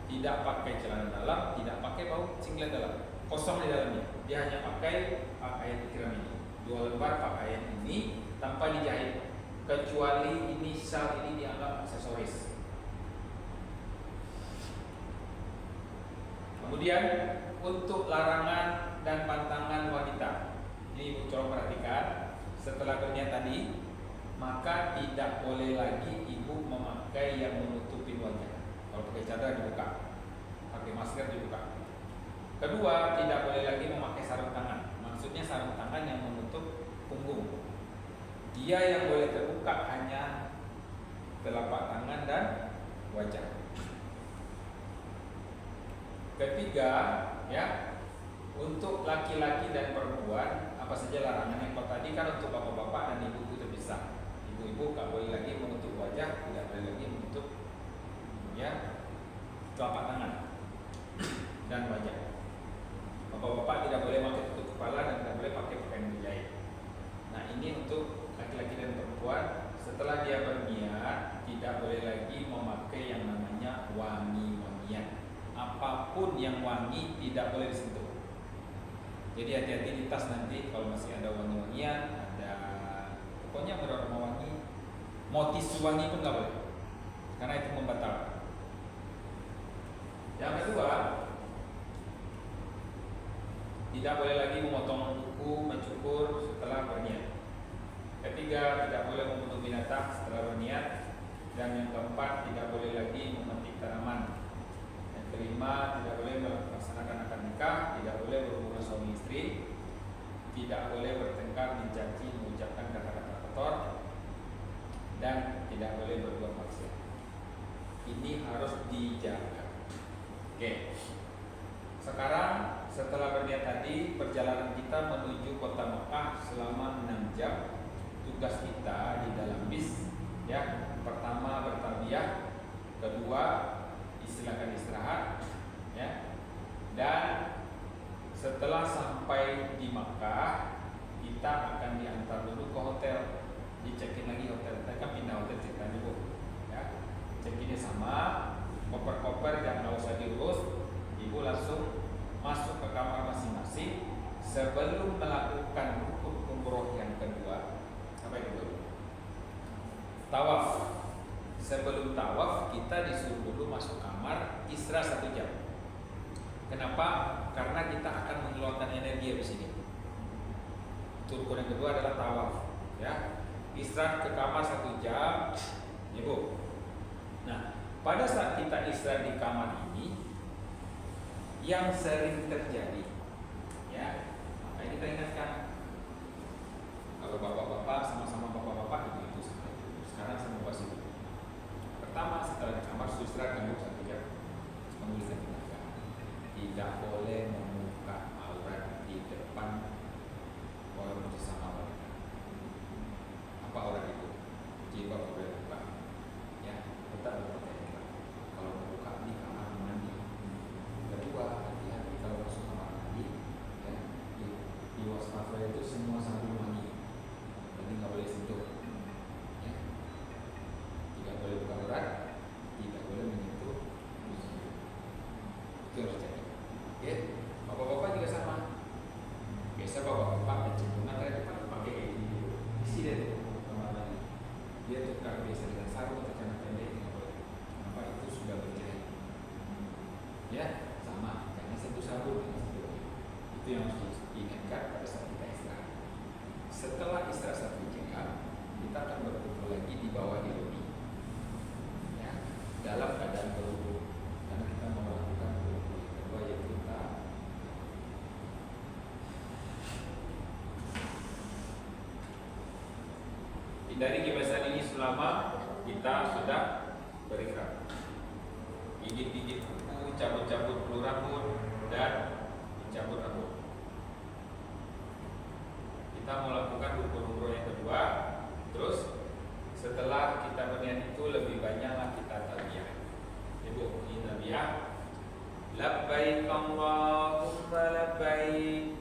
tidak pakai celana dalam, tidak pakai bau singlet dalam, kosong di dalamnya. Dia hanya pakai pakaian ikram ini, 2 lembar pakaian ini tanpa dijahit. Kecuali ini shal ini dianggap aksesoris. Kemudian untuk larangan dan pantangan wanita, ini Ibu coba perhatikan. Setelah berniat tadi, maka tidak boleh lagi ibu memakai yang menutupi wajah. Kalau pakai cadar dibuka, pakai masker dibuka. Kedua, tidak boleh lagi memakai sarung tangan. Maksudnya sarung tangan yang menutup punggung. Dia yang boleh terbuka hanya telapak tangan dan wajah. Ketiga, ya, untuk laki-laki dan perempuan apa saja larangannya? Kalau tadi kan untuk bapak-bapak dan ibu itu bisa. Ibu-ibu nggak boleh lagi menutup wajah, tidak boleh lagi menutup, ya, telapak tangan dan wajah. Bapak-bapak tidak boleh pakai tutup kepala dan tidak boleh pakai pakaian berjahit. Nah, ini untuk laki-laki dan perempuan. Setelah dia berniat, tidak boleh lagi memakai yang namanya wangi-wangian. Apapun yang wangi tidak boleh disentuh. Jadi hati-hati di tas nanti kalau masih ada wangi-wangian, ada pokoknya beraroma wangi, mau tisu wangi pun nggak boleh, karena itu membatalkan. Yang kedua, tidak boleh lagi memotong kuku, mencukur setelah berniat. Ketiga, tidak boleh membunuh binatang setelah berniat. Dan yang keempat, tidak boleh lagi memetik tanaman. Yang kelima, tidak boleh melaksanakan akad nikah, tidak boleh berhubungan suami istri, tidak boleh bertengkar, mencaci, mengucapkan kata-kata kotor, dan tidak boleh berbuat maksiat. Ini harus dijaga. Oke. Sekarang setelah berniat tadi, perjalanan kita menuju kota Mekah selama 6 jam. Tugas kita di dalam bis, ya, pertama bertarbiyah, kedua silakan istirahat, ya, dan setelah sampai di Makkah kita akan diantar dulu ke hotel, di-check-in lagi hotel. Kita kan pindah hotel ceritanya Bu. Ya, check-innya sama, koper-koper yang nggak usah diurus, Ibu langsung masuk ke kamar masing-masing sebelum melakukan rukun umroh yang kedua. Apa itu? Tawaf. Sebelum tawaf kita disuruh dulu masuk kamar istirahat 1 jam. Kenapa? Karena kita akan mengeluarkan energi habis ini. Rukun yang kedua adalah tawaf. Ya, istirahat ke kamar 1 jam, Ibu. Nah, pada saat kita istirahat di kamar ini, yang sering terjadi, ya, makanya kita ingatkan, kalau bapak-bapak sama-sama bapak-bapak itu sekarang saya mau bahas itu. Pertama, setelah di kamar istirahat kamu 1 jam, memulihkan tenaga. Tidak boleh membuka aurat di depan orang bersama wanita. Apa aurat itu? Jilbab boleh buka, ya, tetap berpakai jilbab. Kalau membuka di kamar mandi. Kedua, hati-hati kalau masuk kamar mandi, ya, di wastafel itu semua sabun wangi, jadi nggak boleh sentuh, ya. Tidak boleh buka aurat, tidak boleh menyentuh, itu harus jadi. Ya, bapak-bapak juga sama. Biasa bapak-bapak kecenderungan dari depan pakai kayak gini, isi deh tuh kamar mandi. Dia tukar biasa dengan sarung atau celana pendek, nggak boleh. Kenapa? Itu sudah berjahit. Ya, sama, jangan sentuh sabun, jangan sentuh. Itu yang harus diingatkan pada saat kita istirahat. Setelah istirahat 1 jam, kita akan berkumpul lagi di bawah di lobi, ya, dalam keadaan berwudu, karena kita mau melakukan wudu yang kedua, yaitu kita hindari kebiasaan ini selama kita sudah berihram. Gigit-gigit kuku, cabut-cabut bulu rambut, dan mencabut rambut. Kita melakukan rukun umroh yang kedua. Terus setelah kita berniat itu, lebih banyaklah kita talbiyah. Ibu, ini talbiyah. Labbaik Allahumma labbaik.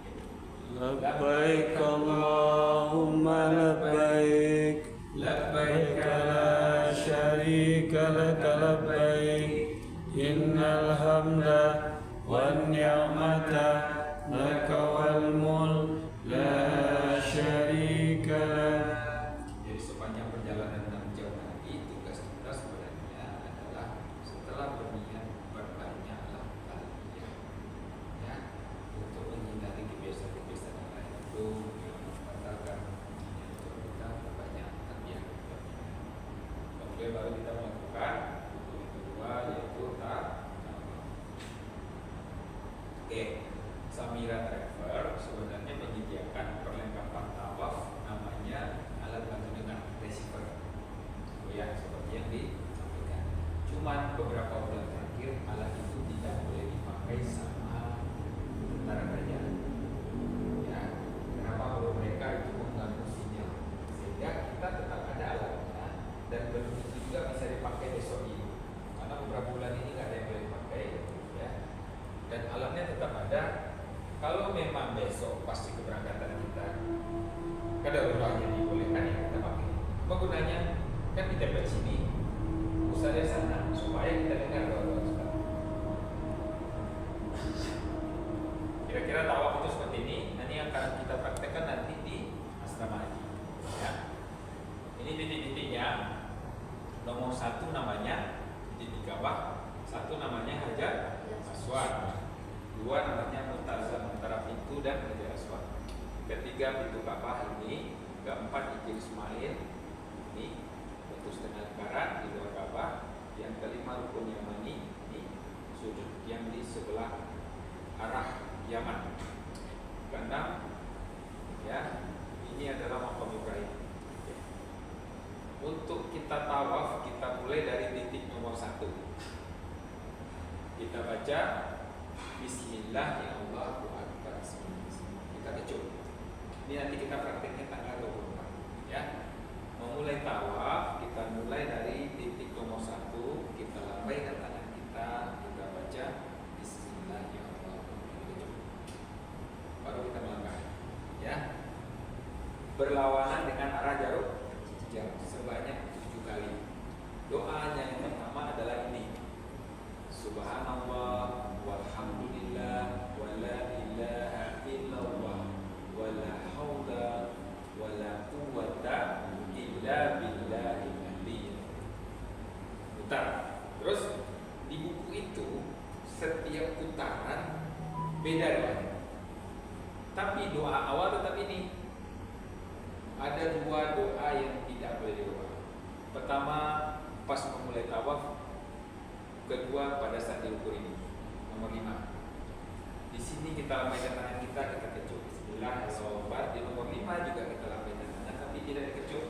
Labbaik Allahumma labbaik. Labbaik La syarika laka labbaik. Innal hamda wan ni'mata laka wal mulk la syarika lak. Jadi sepanjang perjalanan 6 jam tadi, tugas kita sebenarnya adalah setelah berniat berbanyaklah talbiyah, ya, untuk menghindari kebiasaan-kebiasaan yang lain itu yang membatalkan untuk kita berbanyak talbiyah. Kemudian baru kita melakukan rukun kedua, yaitu Oke, Samira Travel sebenarnya menyediakan perlengkapan tawaf namanya alat bantu dengar receiver. Oh ya, seperti yang disampaikan. Cuman beberapa bulan terakhir alat itu tidak boleh dipakai sama tentara kerajaan. Ya, kenapa? Menurut mereka itu mengganggu sinyal. Sehingga kita tetap ada alatnya dan belum itu juga bisa dipakai besok ini. Karena beberapa bulan ini nggak ada yang boleh dipakai, ya. Dan alatnya tetap ada. Kalau memang besok pasti keberangkatan kita kadaruratnya dibolehkan, ya kita pakai. Apa gunanya? Kan kita di sini, usahanya sana supaya kita dengar doa-doa Ustaz. Kira-kira tawaf itu seperti ini. Nanti yang akan kita praktekkan nanti di asrama haji. Ya. Ini titik-titiknya. Nomor 1 namanya titik Ka'bah, 1 namanya Hajar Aswad, 2 namanya Multazam antara pintu dan Hajar Aswad, 3 pintu Ka'bah ini, 4 Hijr Ismail ini pintu setengah barat di luar Ka'bah, yang 5 Rukun Yamani ini sujud yang di sebelah arah Yaman, 6 ya ini adalah Maqam Ibrahim. Untuk kita tawaf, kita mulai dari titik nomor 1. Kita baca Bismillah ya Allahu Akbar. Kita kecup. Ini nanti kita prakteknya tanggal 24. Ya. Memulai tawaf, kita mulai dari titik nomor 1. Kita lambaikan tangan kita baca Bismillah ya Allahu Akbar. Baru kita melangkah. Ya. berlawanan dengan arah jarum jam sebanyak 7 kali. Doanya yang pertama adalah ini. Subhanallah walhamdulillah wala ilaha illallah wala haula wala quwwata illa billahil aliyyil. Putar. Terus di buku itu setiap putaran beda doanya. Tapi doa awal tetap ini. Ada 2 doa yang tidak boleh diubah. Pertama pas memulai tawaf, kedua pada saat diukur ini. Nomor 5. Di sini kita lambaikan tangan kita kecup. Bismillah, Allahu Akbar. Di nomor 5 juga kita lambaikan tangan tapi tidak dikecup.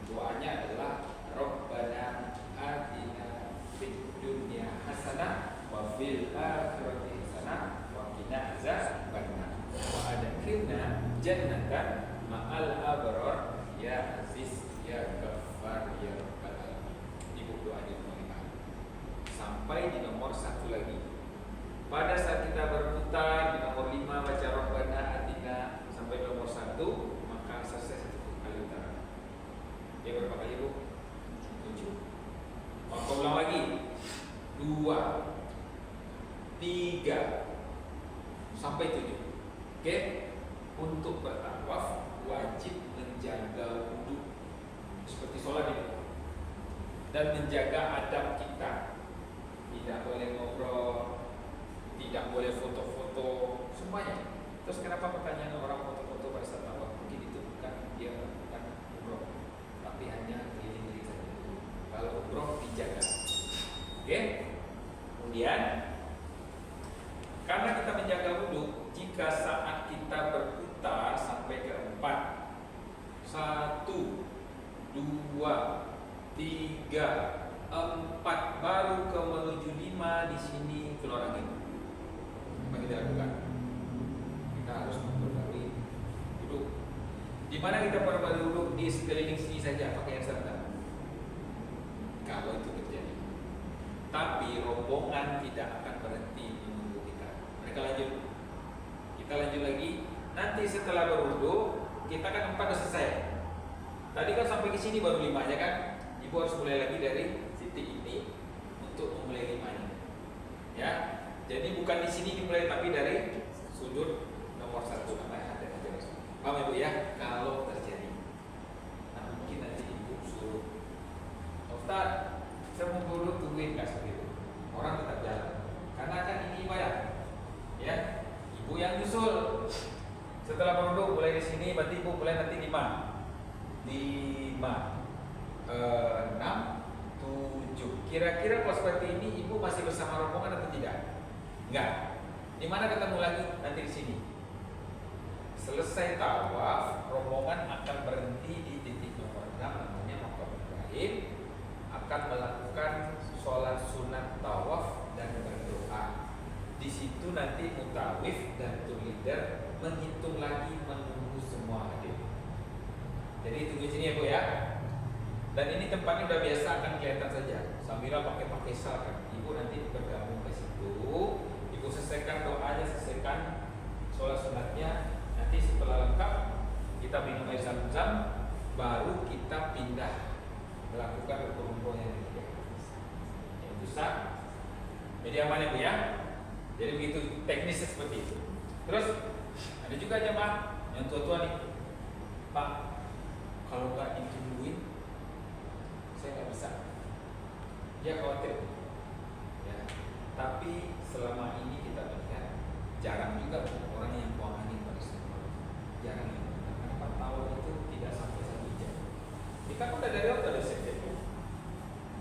Doanya adalah Rabbana atina fid dunya hasanah wa fil akhirati hasanah wa qina azabannar wa adkhilna jannatan ma'al abrar ya aziz ya ghaffar ya rabbal alamin. Ibu doa di nomor 5. Sampai di nomor 1 lagi. Pada saat kita berputar di nomor 5 baca Rabbana atina sampai nomor 1, maka selesai 1 kali putaran. Ya berapa kali Bu? 7. Maka ulang lagi. 2 3 sampai 7. Oke? Untuk bertawaf wajib menjaga wudhu seperti sholat ini dan menjaga adab kita. Tidak boleh ngobrol, tidak boleh foto-foto, semuanya. Terus kenapa pertanyaan orang foto-foto pada saat tawaf? Mungkin itu bukan dia bukan umroh, tapi hanya keliling saja. Kalau umroh dijaga. Oke? Kemudian karena kita menjaga wudhu, jika saat kita berputar sampai ke 4, 1, 2, 3, 4 baru ke menuju 5 di sini keluar angin. Apa kita lakukan? Kita harus memperbarui wudhu. Di mana kita perbarui wudhu? Di sekeliling sini saja pakai yang santai. Kalau itu terjadi. Tapi rombongan tidak akan berhenti menunggu kita. Mereka lanjut. Kita lanjut lagi. Nanti setelah berwudhu, kita kan 4 sudah selesai. Tadi kan sampai ke sini baru 5 aja kan? Ibu harus mulai lagi dari titik ini untuk memulai 5-nya. Ya. Jadi bukan di sini dimulai tapi dari sudut nomor 1 namanya ada aja. Paham Ibu ya? Kalau terjadi. Nah, mungkin nanti Ibu suruh Ustaz, saya mau dulu tungguin nggak seperti itu. Orang tetap jalan. Karena kan ini ibadah. Ya. Ibu yang nyusul. Setelah berwudhu mulai di sini, berarti Ibu mulai nanti 5, 6, 7. Kira-kira kalau seperti ini Ibu masih bersama rombongan atau tidak? Enggak. Di mana ketemu lagi? Nanti di sini. Selesai tawaf, rombongan akan berhenti di titik nomor 6 namanya Maqam Ibrahim, akan melakukan sholat sunat tawaf dan berdoa. Di situ nanti mutawif dan tour leader menghitung lagi menunggu semua hadir. Jadi tunggu sini ya Bu ya. Dan ini tempatnya udah biasa akan kelihatan saja. Sambil pakai sal kan. Ibu nanti bergabung ke situ. Ibu selesaikan doanya, selesaikan sholat sunatnya. Nanti setelah lengkap kita minum air zam-zam, baru kita pindah melakukan rukun-rukun yang ketiga. Yang besar. Jadi aman ya Bu ya. Jadi begitu teknisnya seperti itu. Terus ada juga jemaah yang tua-tua nih, Pak, kalau nggak ditungguin, saya nggak bisa. Dia khawatir. Ya. Tapi selama ini kita melihat jarang juga orang yang buang angin pada semua. Jarang ya. Karena 4 tahun itu tidak sampai 1 jam. Kita kan udah dari waktu ada September.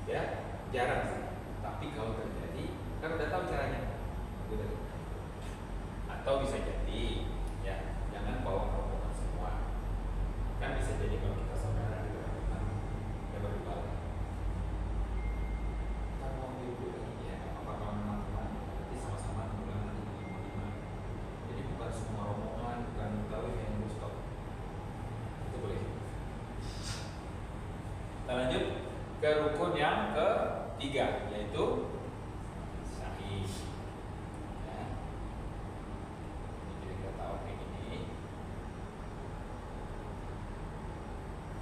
Ya, jarang sih. Tapi kalau terjadi, kan udah tahu caranya. Atau bisa jadi ya jangan bawa rombongan semua, kan bisa jadi kalau kita saudara di rombongan ya berdua kita mau dulu lagi ya apa-apa teman-teman nanti sama-sama pulang nanti di 5. Jadi bukan semua rombongan, bukan tahu yang harus stop, itu boleh. Kita lanjut ke rukun yang ketiga yaitu sa'i.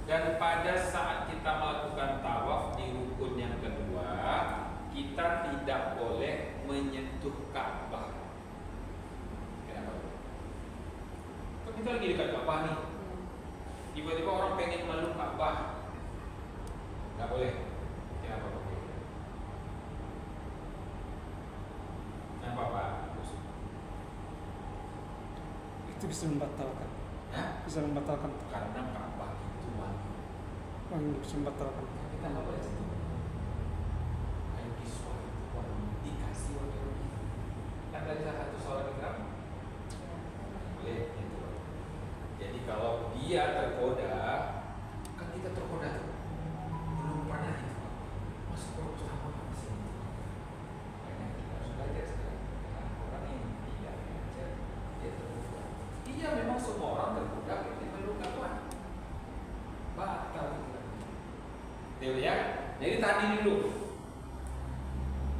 Dan pada saat kita melakukan tawaf di rukun yang kedua, kita tidak boleh menyentuh Ka'bah. Kenapa? Kan kita lagi dekat Ka'bah nih. Tiba-tiba orang pengen meluk Ka'bah, nggak boleh. Kenapa Pak? Kenapa Pak? Itu bisa membatalkan. Hah? Bisa membatalkan. Karena Ka'bah itu wangi. Wangi bisa membatalkan. Kita nggak boleh sentuh. Kain kiswa itu wangi, dikasih wangi. Kan dari salah satu sholat ikram boleh itu. Jadi kalau dia tergoda, kan kita tergoda tuh. Belum pernah itu. Masuk ke sama sih. Makanya kita harus belajar sekarang. Dengan orang yang tidak belajar, dia tergoda. Iya memang semua orang tergoda, kita meluk apa? Batal. Betul ya? Jadi tadi dulu.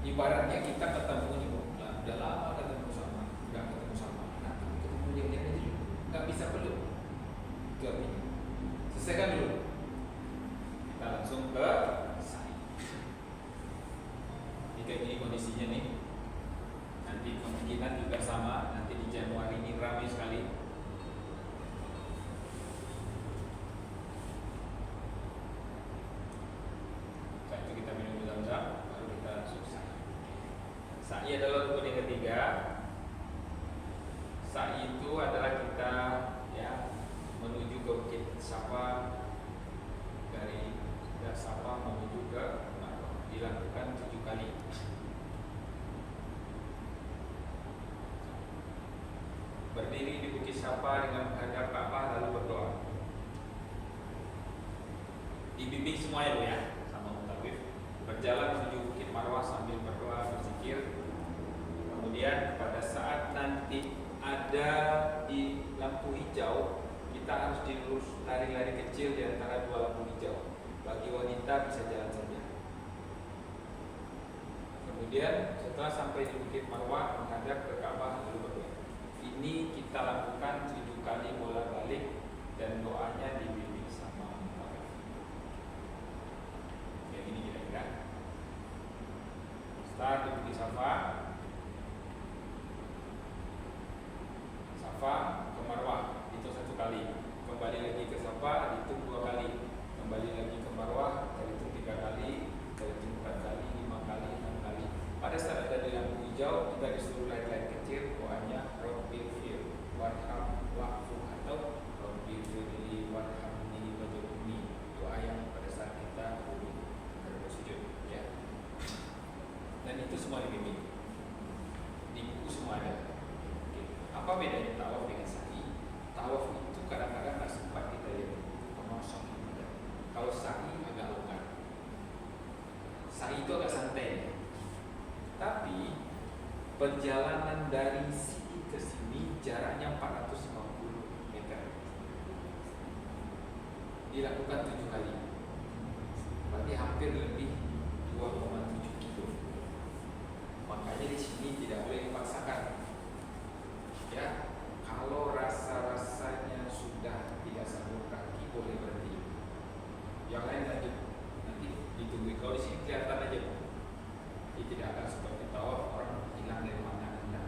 Ibaratnya kita ketemu nih, udah lama ketemu sama, nggak ketemu sama anak, tapi ketemu dia aja dulu, nggak bisa peluk. Itu artinya. Selesaikan dulu. Kita langsung ke sa'i. Ini kayak gini kondisinya nih. Nanti kemungkinan juga sama. Nanti di Januari ini ramai sekali. Setelah itu kita minum zam-zam, baru kita langsung sa'i. Sa'i adalah rukun yang ketiga. Sa'i itu adalah kita ya menuju ke Bukit Safa, dari Safa menuju ke Marwah, dilakukan 7 kali. Berdiri di Bukit Safa dengan menghadap Ka'bah lalu berdoa. Dibimbing semua ya sama mutawif. Berjalan menuju Bukit Marwah sambil berdoa berzikir. Kemudian pada saat nanti ada di lampu hijau, kita harus dilurus lari-lari kecil di antara 2 lampu hijau. Bagi wanita bisa jalan saja. Kemudian setelah sampai di Bukit Marwah menghadap ke Ka'bah lalu berdoa. Ini kita lakukan 7 kali bolak-balik dan doanya dibimbing sama Allah. Kayak gini kira-kira. Start di Bukit Safa ke Marwah itu 1 kali. Kembali lagi ke Safa dihitung 2 kali. Kembali lagi ke Marwah dihitung 3 kali, dihitung 4 kali, 5 kali, 6 kali. Pada saat ada di lampu hijau kita disuruh lari-lari kecil, doanya Rabbil fir warham wa'fu atau Rabbil firli warhamni wajurni. Doa yang pada saat kita bersujud ya. Dan itu semua dibimbing. Di buku semua ada. Oke. Apa bedanya tawaf dengan sa'i? Tawaf itu kadang-kadang nggak sempat kita lihat penosok. Kalau sa'i agak longgar. Sa'i itu agak santai. Tapi perjalanan dari sini ke sini jaraknya 450 meter. Dilakukan 7 kali. Berarti hampir lebih 2,7 kilo. Makanya di sini tidak boleh dipaksakan. Ya, kalau rasa-rasanya sudah tidak sanggup kaki boleh berhenti. Yang lain lanjut, nanti ditunggu. Kalau di sini kelihatan aja, ini tidak akan seperti tawaf orang hilang dari mana anda.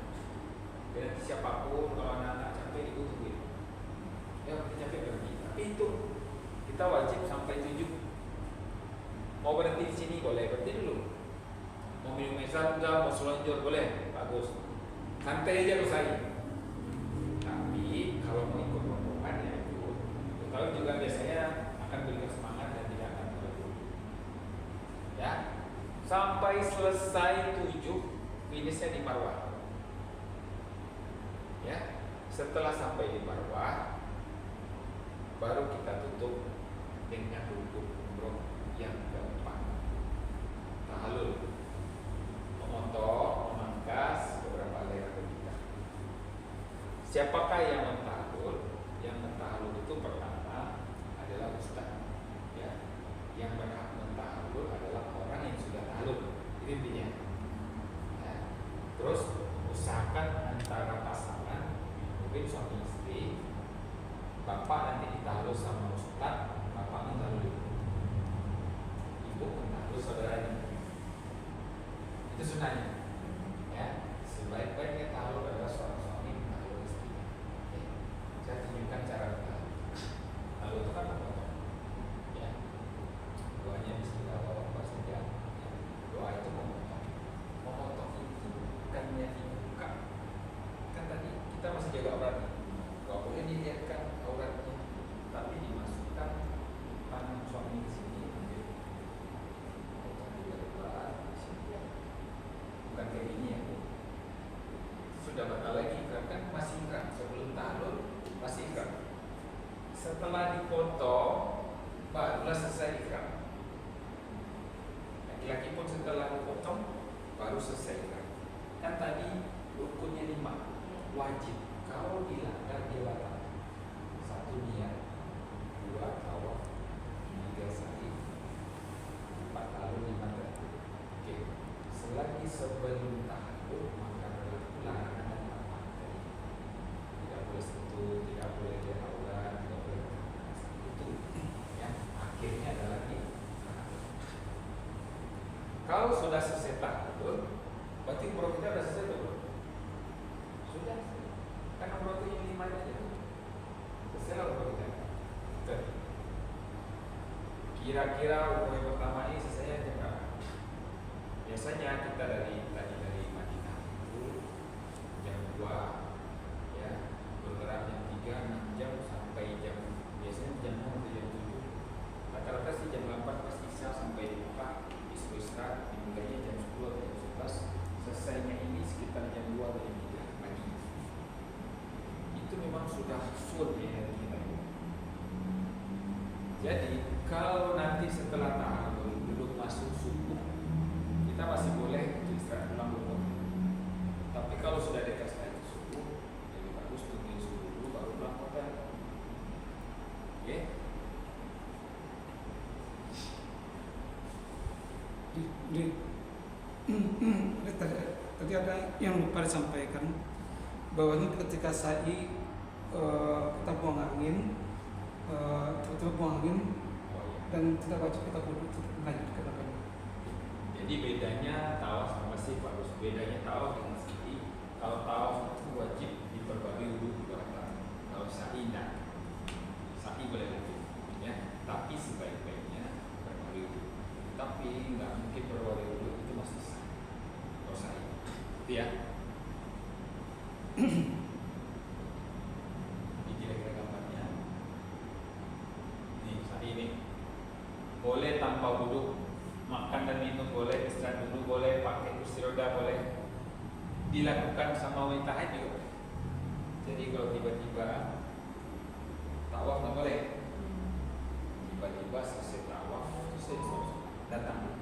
Dan siapapun kalau anak-anak capek itu tungguin. Ya capek berhenti. Tapi itu kita wajib sampai 7. Mau berhenti di sini boleh, berhenti dulu. Mau minum mesal enggak, mau selonjor boleh, bagus. Santai aja usai. Tapi kalau mau ikut rombongan ya ikut. Tahu juga biasanya akan berikan semangat dan tidak akan berhenti. Ya, sampai selesai 7, finishnya di Marwah. Ya, setelah sampai di Marwah, baru kita tutup dengan rukun umroh yang keempat. Tahallul, memotong, memangkas beberapa helai rambut kita. Siapakah yang mentahallul? Yang mentahallul itu pertama adalah ustaz. Ya, yang berhak mentahallul adalah orang yang sudah tahallul. Itu intinya. Ya. Terus usahakan antara pasangan, mungkin suami istri, bapak nanti ditahallul sama ustaz, bapak Itu sunahnya. Ya, sebaik-baiknya tahlul adalah seorang suami tahlul istri. Oke. Saya tunjukkan cara tahlul. Tahlul itu kan memotong. Ya. Doanya Bismillahirrahmanirrahim saja. Ya. Doa itu memotong. Memotong itu bukannya dibuka. Kan tadi kita masih jaga auratnya. Gak boleh dilihatkan auratnya, tapi dimasukkan tangan suami ke sini. Potong juga lebar di sini. Bukan kayak gini ya. Sudah batal lagi kan masih ikrar. Sebelum tahlul masih ikrar. Setelah dipotong barulah selesai ikrar. Laki-laki pun setelah dipotong baru selesai ikrar. Kan tadi rukunnya 5 wajib. Kalau dilanggar dia batal. 1 niat, 2 tawaf, 3 sa'i, 4 tahlul, 5 tahlul. Oke. Selagi sebelum tahlul maka berlaku larangan dan larangan tadi. Tidak boleh sentuh, tidak boleh lihat aurat, tidak boleh itu. Ya, akhirnya adalah di tahlul. Kalau sudah selesai tahlul, berarti umroh kita sudah selesai belum? Sudah. Karena umroh itu yang 5 aja. Selesai lah umroh kita. Betul. Kira-kira umroh yang pertama ini selesai jam berapa? Biasanya kita dari Madinah itu jam 2 ya, bergerak jam 3, 6 jam sampai biasanya jam 6 atau jam 7. Rata-rata sih jam 8 pas isya sampai di Mekah, istirahat, dimulainya jam 10 atau jam 11. Selesainya ini sekitar jam 2 atau jam 3 pagi. Itu memang sudah full ya hari kita. Jadi kalau nanti setelah tahlul belum masuk subuh, kita masih boleh istirahat ulang dulu. Tapi kalau sudah dekat sekali subuh, lebih bagus tungguin subuh dulu baru pulang hotel. Oke? Tadi ada yang lupa disampaikan bahwa ketika sa'i kita buang angin, tiba-tiba buang angin dan tidak wajib kita wudu, lanjut ke depan. Jadi bedanya tawaf sama masjid bagus. Bedanya tawaf dengan sa'i. Kalau tawaf itu wajib diperbarui wudu 2 rakaat. Kalau sa'i tidak. Sa'i boleh lanjut, ya. Tapi sebaik-baiknya perbarui wudu. Tapi nggak mungkin perbarui wudu itu masih sah. Kalau sa'i, itu ya. Ini kira-kira gambarnya. Nih sa'i ini boleh tanpa wudu. Makan dan minum boleh, istirahat dulu boleh, pakai kursi roda boleh, dilakukan sama wanita haid juga. Jadi kalau tiba-tiba tawaf nggak boleh, tiba-tiba selesai tawaf, selesai datang,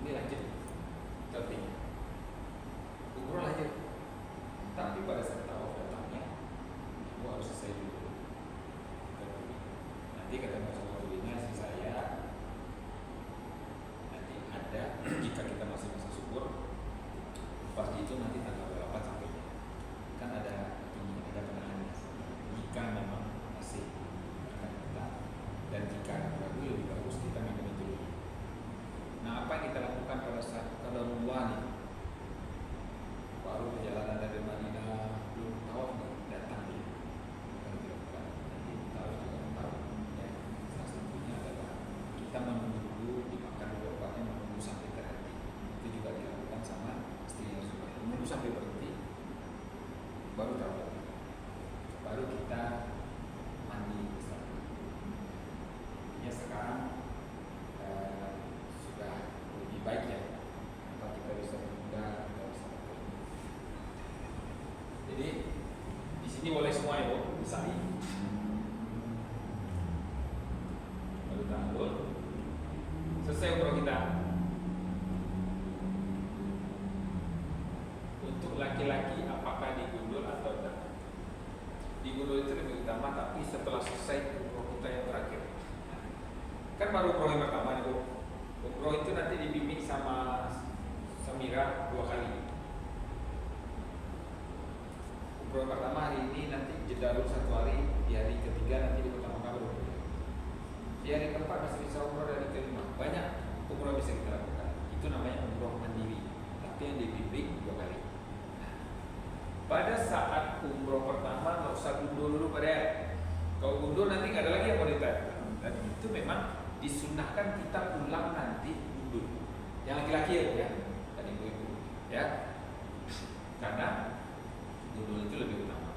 ini lanjut, artinya umroh lanjut. Tapi pada saat tawaf datangnya, itu harus selesai dulu. Nanti kata Mas Walinya si saya. Jika kita masih masa subur, pasti itu nanti tanggal berapa sampainya. Kan ada penahannya. Jika memang masih akan kita, dan jika ragu lebih bagus kita minum itu dulu. Nah, apa yang kita lakukan pada saat qadarullah nih? Baru perjalanan dari Madinah belum tawaf datang nih. Bukan dilakukan. Nanti tahu juga tahu. Ya, salah satunya adalah kita menunggu dulu dimakan dulu obatnya, menunggu sampai terhenti. Itu juga dilakukan sama istri yang sudah menunggu sampai berhenti, baru tahu. Baru kita mandi istirahat. Ya sekarang sudah lebih baik ya. Atau kita bisa menunda, kita bisa berhenti. Jadi di sini boleh semua ya, Bu, bisa ini. Baru tahlul. Selesai umroh kita. Untuk laki-laki apakah digundul atau tidak? Digundul itu lebih utama, tapi setelah selesai umroh kita yang terakhir. Kan baru umroh yang pertama nih, Bu. Umroh itu nanti dibimbing sama Samira 2 kali. Umroh pertama hari ini, nanti jeda dulu 1 hari, di hari ketiga nanti di pertama kali. Di hari keempat masih bisa umroh dari kelima. Banyak umroh bisa kita lakukan. Itu namanya umroh mandiri. Nah, itu yang dibimbing 2 kali. Pada saat umroh pertama nggak usah gundur dulu pada. Kalau gundur nanti nggak ada lagi yang mau ditanya. Dan itu memang disunahkan kita pulang nanti gundur. Yang laki-laki ya, dan ibu-ibu ya. Karena gundur itu lebih utama.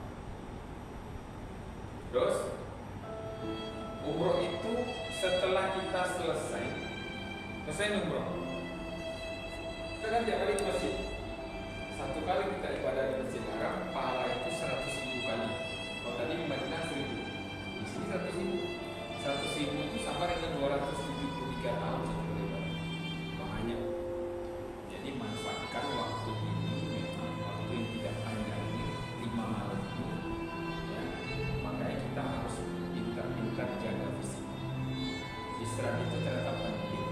Terus umroh itu setelah kita selesai umroh, kita kan tiap kali ke masjid. 1 kali kita ibadah di Masjidil Haram, pahala itu 100.000 kali. Kalau tadi di Madinah 1.000, di sini 100.000. 100.000 itu sama dengan 273 tahun satu ibadah. Makanya, jadi manfaatkan waktu ini, memang waktu yang tidak panjang ini, 5 malam ini. Ya, makanya kita harus pintar-pintar jaga fisik. Istirahat itu ternyata penting.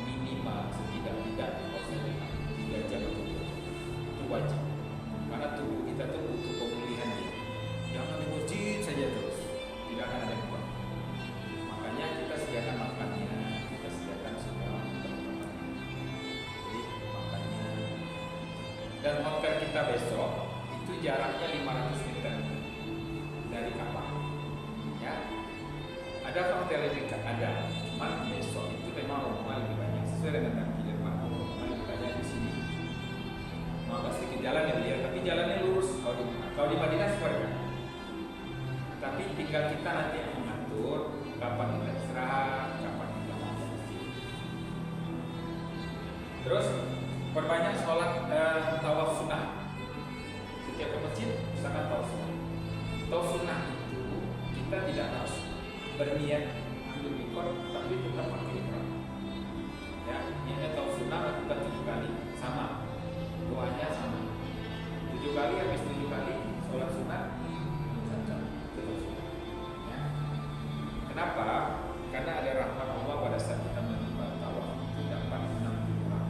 Minimal setidak-tidaknya 3 jam itu wajib, karena tubuh kita tuh butuh pemulihan dia. Jangan di masjid saja terus, tidak akan ada yang kuat. Makanya kita sediakan makannya, kita sediakan segala macam. Jadi makannya. Dan hotel kita besok itu jaraknya 500 meter dari Ka'bah. Ya, ada hotel yang dekat, ada. Cuman besok itu memang rombongan lebih banyak sesuai dengan takdir Pak. Rombongan lebih banyak di sini. Mau agak sedikit jalan ya dia, tapi jalannya lurus. Kalau di Madinah seperti. Tapi tinggal kita nanti yang mengatur kapan kita istirahat, kapan kita masuk. Terus perbanyak sholat tawaf sunnah. Setiap ke masjid misalkan tawaf sunnah. Tawaf sunnah itu kita tidak harus berniat ambil mikot, tapi tetap pakai ihram. Ya, niatnya tawaf sunnah lakukan 7 kali, sama. Doanya sama. 7 kali, habis 7 kali sholat sunat terus. Ya. Kenapa? Karena ada rahmat Allah pada saat kita melakukan tawaf itu dapat 60 rahmat.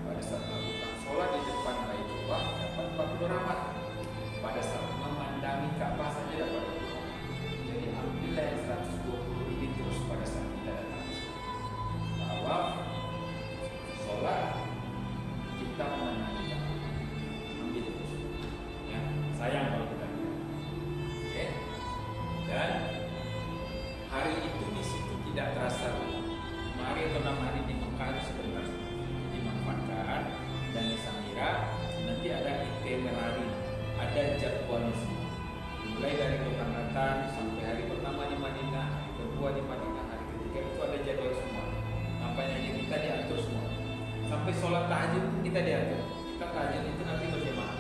Pada saat melakukan sholat di depan Baitullah dapat 40 rahmat. Pada saat memandangi Ka'bah saja dapat 20 rahmat. Jadi ambillah yang 120 ini terus pada saat kita datang. Tawaf, sholat, kita menanyakan ambil terus ya, sayang kalau kita lihat. Oke. Dan hari itu di situ tidak terasa 5 hari atau 6 hari di Mekah itu sebentar dimanfaatkan. Dan di Samira nanti ada itinerary, ada jadwalnya semua, mulai dari keberangkatan sampai hari pertama di Madinah, hari kedua di Madinah, hari ketiga itu ada jadwal semua. Nampaknya kita diatur semua. Sampai sholat tahajud kita diatur. Kita tahajud itu nanti berjemaah.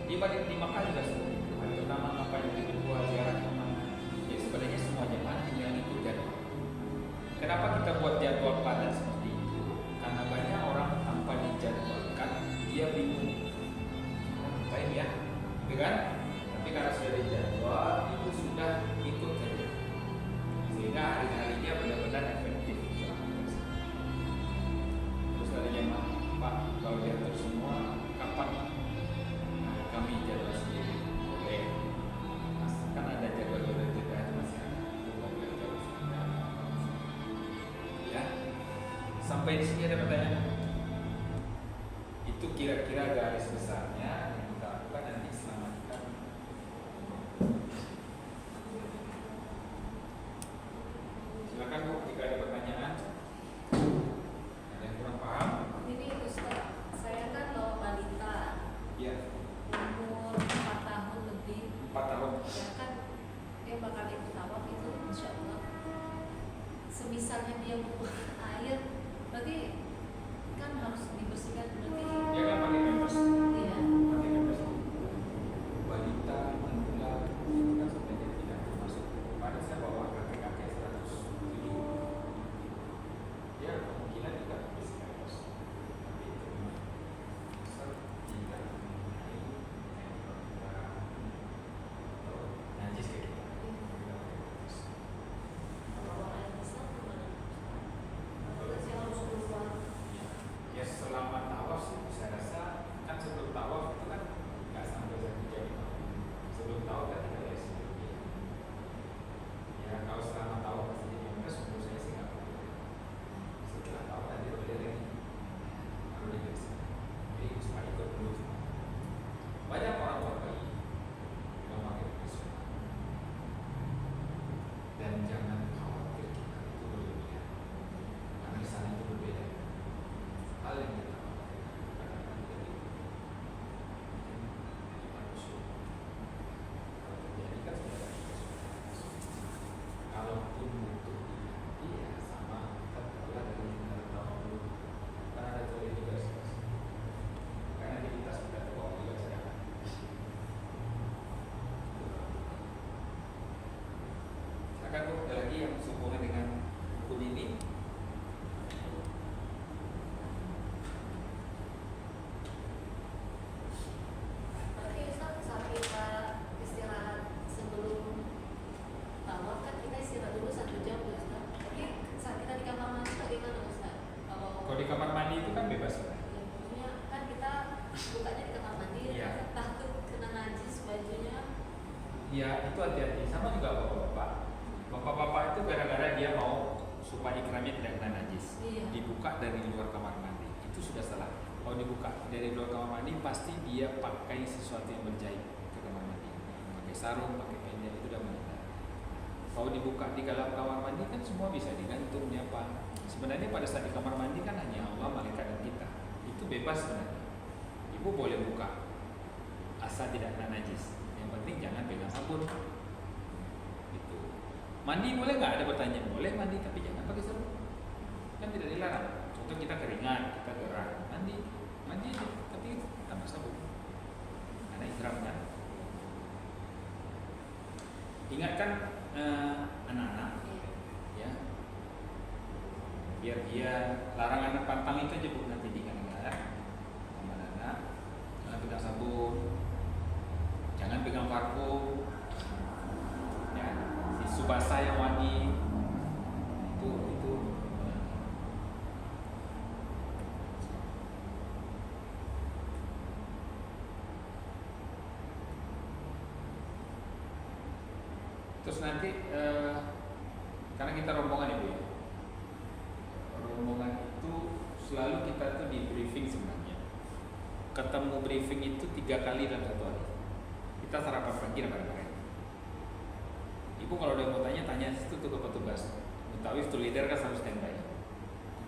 Di Makkah juga seperti itu. Hari pertama ngapain, hari kedua ziarah kemana. Jadi sebenarnya semua jemaah tinggal ikut jadwal. Kenapa kita buat jadwal padat seperti itu? Karena banyak orang tanpa dijadwalkan dia bingung. Ngapain ya? Gitu kan? Tapi karena sudah dijadwal itu sudah ikut saja. Sehingga hari-harinya benar-benar efektif. Ada jemaah, Pak, kalau diatur semua, kapan kami jadwal sendiri? Boleh. Kan ada jadwal-jadwal itu masih ada. Ya. Sampai di sini ada pertanyaan. Itu kira-kira garis besarnya yang kita lakukan nanti selama kita. Silakan Bu, jika ada pertanyaan. Ini Ustaz, saya kan bawa balita. Iya. Umur 4 tahun lebih. 4 tahun. Ya kan, dia bakal ikut tawaf itu, insya Allah. Semisalnya dia butuh air, berarti Ya itu hati-hati. Sama juga bapak-bapak. Bapak-bapak itu gara-gara dia mau supaya ikramnya tidak kena najis, Iya. dibuka dari luar kamar mandi. Itu sudah salah. Kalau dibuka dari luar kamar mandi pasti dia pakai sesuatu yang berjahit ke kamar mandi. Pakai sarung, pakai pendek, itu udah benar. Kalau dibuka di dalam kamar mandi kan semua bisa digantung, apa. Sebenarnya pada saat di kamar mandi kan hanya Allah, malaikat dan kita. Itu bebas sebenarnya. Ibu boleh buka asal tidak kena najis. Yang penting jangan pegang sabun. Gitu. Mandi boleh nggak? Ada pertanyaan. Boleh mandi tapi jangan pakai sabun. Kan tidak dilarang. Contoh kita keringat, kita gerah, mandi aja, tapi tanpa sabun. Karena ikramnya. Ingatkan anak-anak, ya, biar dia larang anak pantang itu aja bu, nanti diingat-ingat sama anak. Jangan pegang sabun, jangan pegang parfum, ya, tisu basah yang wangi, itu. Terus nanti karena kita rombongan ibu ya, rombongan itu selalu kita tuh di briefing sebenarnya. Ketemu briefing itu 3 kali dalam 1 hari. Kita sarapan pagi dan bareng-bareng. Ibu kalau udah mau tanya itu tuh ke petugas. Mutawif tuh leader kan selalu standby.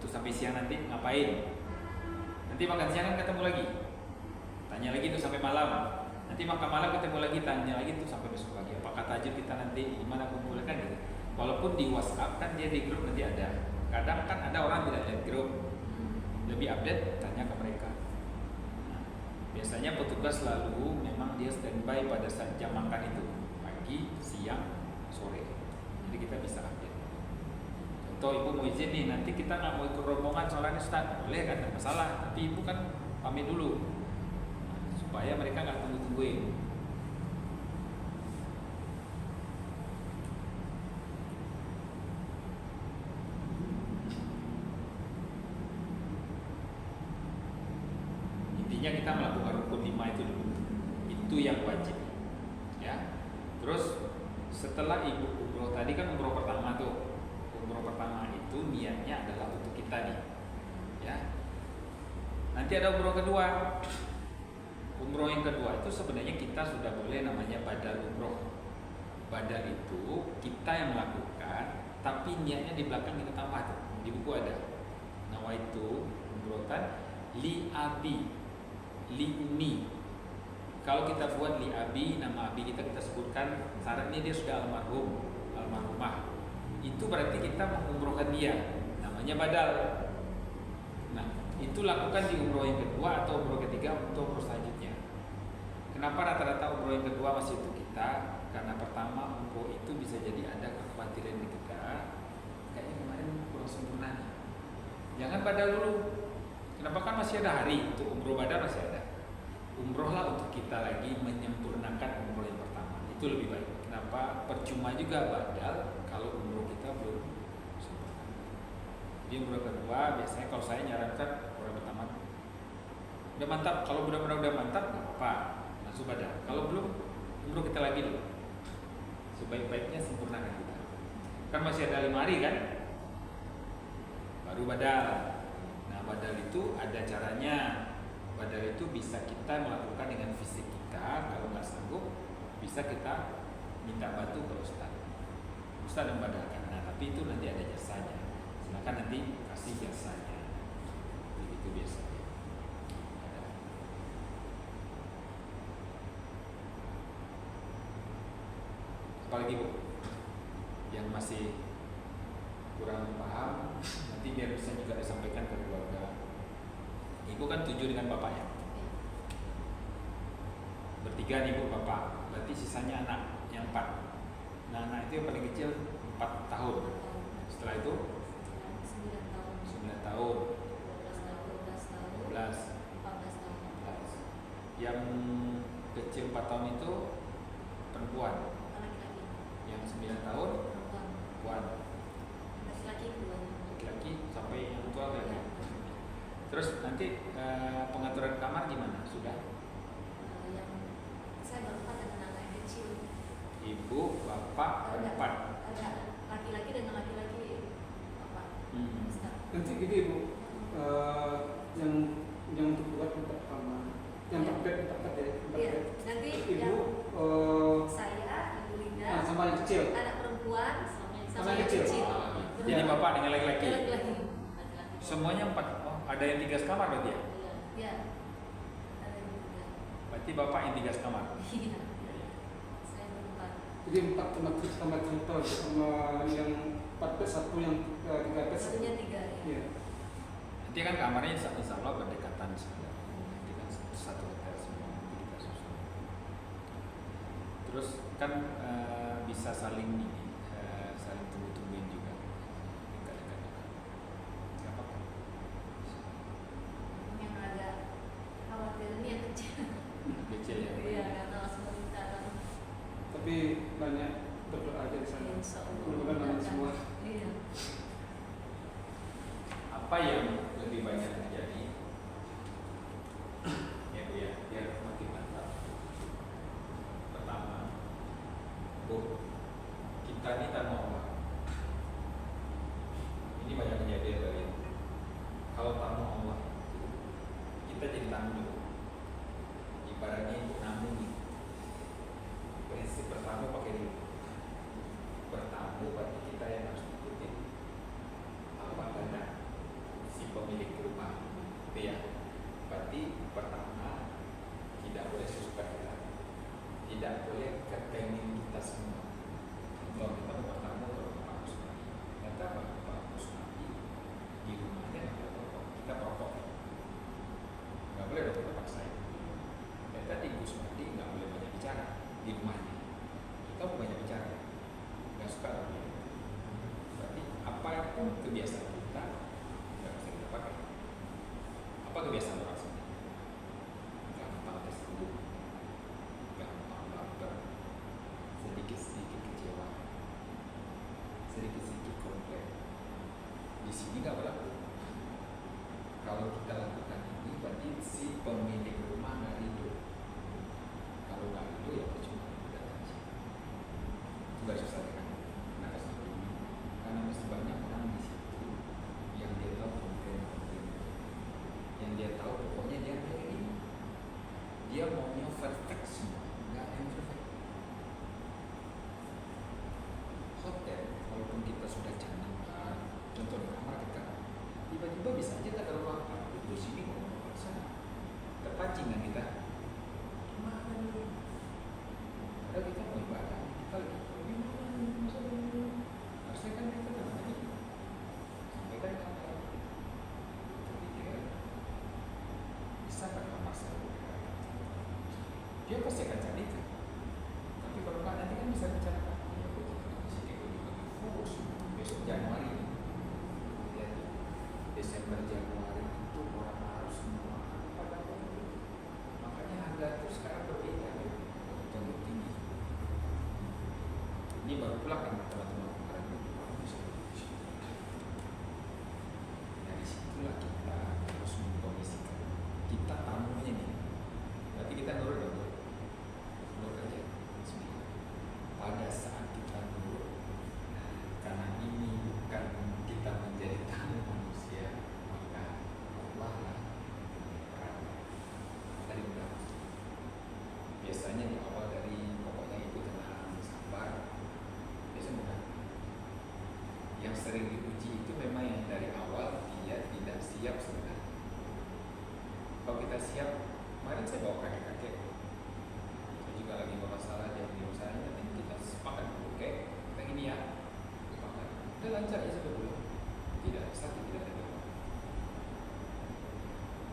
Itu sampai siang nanti ngapain? Nanti makan siang kan ketemu lagi. Tanya lagi tuh sampai malam. Nanti makan malam ketemu lagi, tanya lagi tuh sampai besok pagi. Apakah tajud kita nanti gimana kumpulkan kan gitu. Walaupun di WhatsApp kan dia di grup nanti ada. Kadang kan ada orang tidak lihat grup. Lebih update tanya ke mereka. Nah, biasanya petugas selalu memang dia standby pada saat jam makan itu, pagi, siang, sore. Jadi kita bisa update. Contoh ibu mau izin nih, nanti kita nggak mau ikut rombongan soalnya Ustaz, boleh kan, tidak masalah. Tapi ibu kan pamit dulu, supaya mereka nggak tunggu-tungguin. Intinya kita melakukan rukun 5 itu dulu, itu yang wajib, ya. Terus setelah ibu umroh tadi kan umroh pertama tuh, umroh pertama itu niatnya adalah untuk kita nih, ya. Nanti ada umroh kedua. Umroh yang kedua itu sebenarnya kita sudah boleh namanya badal umroh. Badal itu kita yang melakukan, tapi niatnya di belakang kita tambah tuh. Di buku ada. Nawaitu umrohtan li abi, li umi. Kalau kita buat li abi, nama abi kita sebutkan syaratnya dia sudah almarhum, almarhumah. Itu berarti kita mengumrohkan dia. Namanya badal. Nah, itu lakukan di umroh yang kedua atau umroh ketiga untuk umroh selanjutnya. Kenapa rata-rata umroh yang kedua masih untuk kita? Karena pertama umroh itu bisa jadi ada kekhawatiran di kita, kayaknya kemarin kurang sempurna nih. Jangan badal dulu. Kenapa? Kan masih ada hari untuk umroh badal, masih ada. Umrohlah untuk kita lagi menyempurnakan umroh yang pertama. Itu lebih baik. Kenapa? Percuma juga badal kalau umroh kita belum sempurna. Di umroh kedua biasanya kalau saya nyarankan umroh pertama udah mantap. Kalau benar-benar udah mantap nggak apa-apa, langsung badal. Kalau belum, umroh kita lagi dulu. Sebaik-baiknya sempurnakan kita. Kan masih ada 5 hari kan? Baru badal. Nah badal itu ada caranya. Badal itu bisa kita melakukan dengan fisik kita. Kalau nggak sanggup, bisa kita minta bantu ke Ustaz. Ustaz yang badalkan. Nah tapi itu nanti ada jasanya. Silakan nanti kasih jasanya. Begitu biasanya. Apalagi bu, yang masih kurang paham, nanti biar bisa juga disampaikan ke keluarga. Ibu kan 7 dengan bapak ya, bertiga nih bu bapak, berarti sisanya anak yang 4. Nah anak itu yang paling kecil 4 tahun. Setelah itu 9 tahun, 9 tahun, 12 tahun, 12, 14 tahun. 14. Yang kecil 4 tahun itu perempuan, Laki-laki, yang 9 tahun perempuan, perempuan, laki-laki keduanya. laki-laki sampai yang tua Ya. kan. Terus nanti pengaturan kamar gimana? Sudah? Yang saya baru dengan anak yang kecil. bapak berempat. Ada laki-laki dengan laki-laki bapak. Ustaz. Nanti gini Bu, yang untuk buat tempat kamar, yang Iya. tempat ya, Iya. Nanti Ibu, yang saya, Ibu Linda, sama yang kecil. anak perempuan, sama yang yang kecil. kecil. Jadi bapak dengan laki-laki. Laki-laki. Semuanya 4. Oh, ada yang 3 kamar berarti ya? Iya. Ada yang tiga. Berarti bapak yang 3 kamar. Iya. Saya berempat. Jadi 4 sama contoh sama yang 4 plus 1 yang 3 plus 1. Satunya 3 ya. Iya. Nanti kan kamarnya insya Allah berdekatan sebenarnya. Nanti kan satu hotel semua nanti kita susun. Terus kan bisa saling saling tunggu-tungguin juga. Dekat-dekat. Gak apa-apa. Yang agak khawatir ini yang kecil. Kecil ya. Iya, karena langsung berbicara. Tapi banyak berdoa aja di sana. Insya Allah. Mudah-mudahan aman semua. Iya. Apa yang lebih banyak terjadi? Ya Bu ya, biar makin mantap. Pertama, Bu, kita ini tamu Allah. Ini banyak kejadian dari kalau tamu Allah, kita jadi tamu dulu. Ibaratnya ibu namu nih. Prinsip pertama pakai dulu. Bertamu berarti kita yang harus ikutin apa kata si pemilik rumah. Itu ya. Berarti pertama tidak boleh suka kita, tidak boleh kepengen kita semua. Contoh kita mau bertamu ke rumah Pak Kusnadi, ternyata Pak Kusnadi di rumahnya nggak boleh perokok, kita perokok, nggak boleh dong kita paksain. Dan tadi Kusnadi nggak boleh banyak bicara di rumahnya, kita mau banyak bicara, nggak suka lagi. Berarti apapun kebiasaan kita nggak bisa kita pakai. Apa kebiasaan orang sini? Gampang tersinggung, gampang baper, sedikit-sedikit kecewa, sedikit-sedikit komplain. Di sini nggak berlaku. Kalau kita lakukan ini, berarti si pemilik rumah nggak ridho. Kalau nggak ridho ya percuma kita janji. Itu nggak susah kan? Kenapa seperti ini? Karena masih banyak orang di situ yang dia tahu komplain, yang dia tahu pokoknya dia kayak ini. Dia maunya perfect semua, nggak ada yang perfect. Hotel, walaupun kita sudah canangkan, contoh di kamar kita, tiba-tiba bisa aja kita keluar di sini ngomong ke sana, terpancing kan kita. Gimana nih? Padahal kita mau ibadah, kita lagi gimana nih masalahnya? Harusnya kan kita tenang aja. Sampaikan kata berpikir, bisa kan kamar saya? Dia pasti akan cari kan. Tapi kalau nggak nanti kan bisa bicara kan. Ya betul, di sini gue juga fokus. Besok Januari, ya, Desember Januari itu orang harus semua pada kumpul. Makanya harga itu sekarang berbeda, tumbuh tinggi. Ini baru pulang kan teman-teman kemarin dari situlah kita harus mengkondisikan kita tamunya nih. Berarti kita nurut dong. Aja pada saat kita dulu, karena ini bukan kita menjadi tamu manusia, maka Allah lah dari udah biasanya di awal dari pokoknya itu tenang sabar biasa mudah. Yang sering diuji itu memang yang dari awal dia tidak siap sebenarnya. Kalau kita siap, kemarin saya bawa kakek-kakek juga lagi bermasalah dia punya usahanya, nanti kita sepakat dulu, oke, kita gini ya, sepakat, udah lancar ya sudah pulang, tidak sakit, tidak ada apa.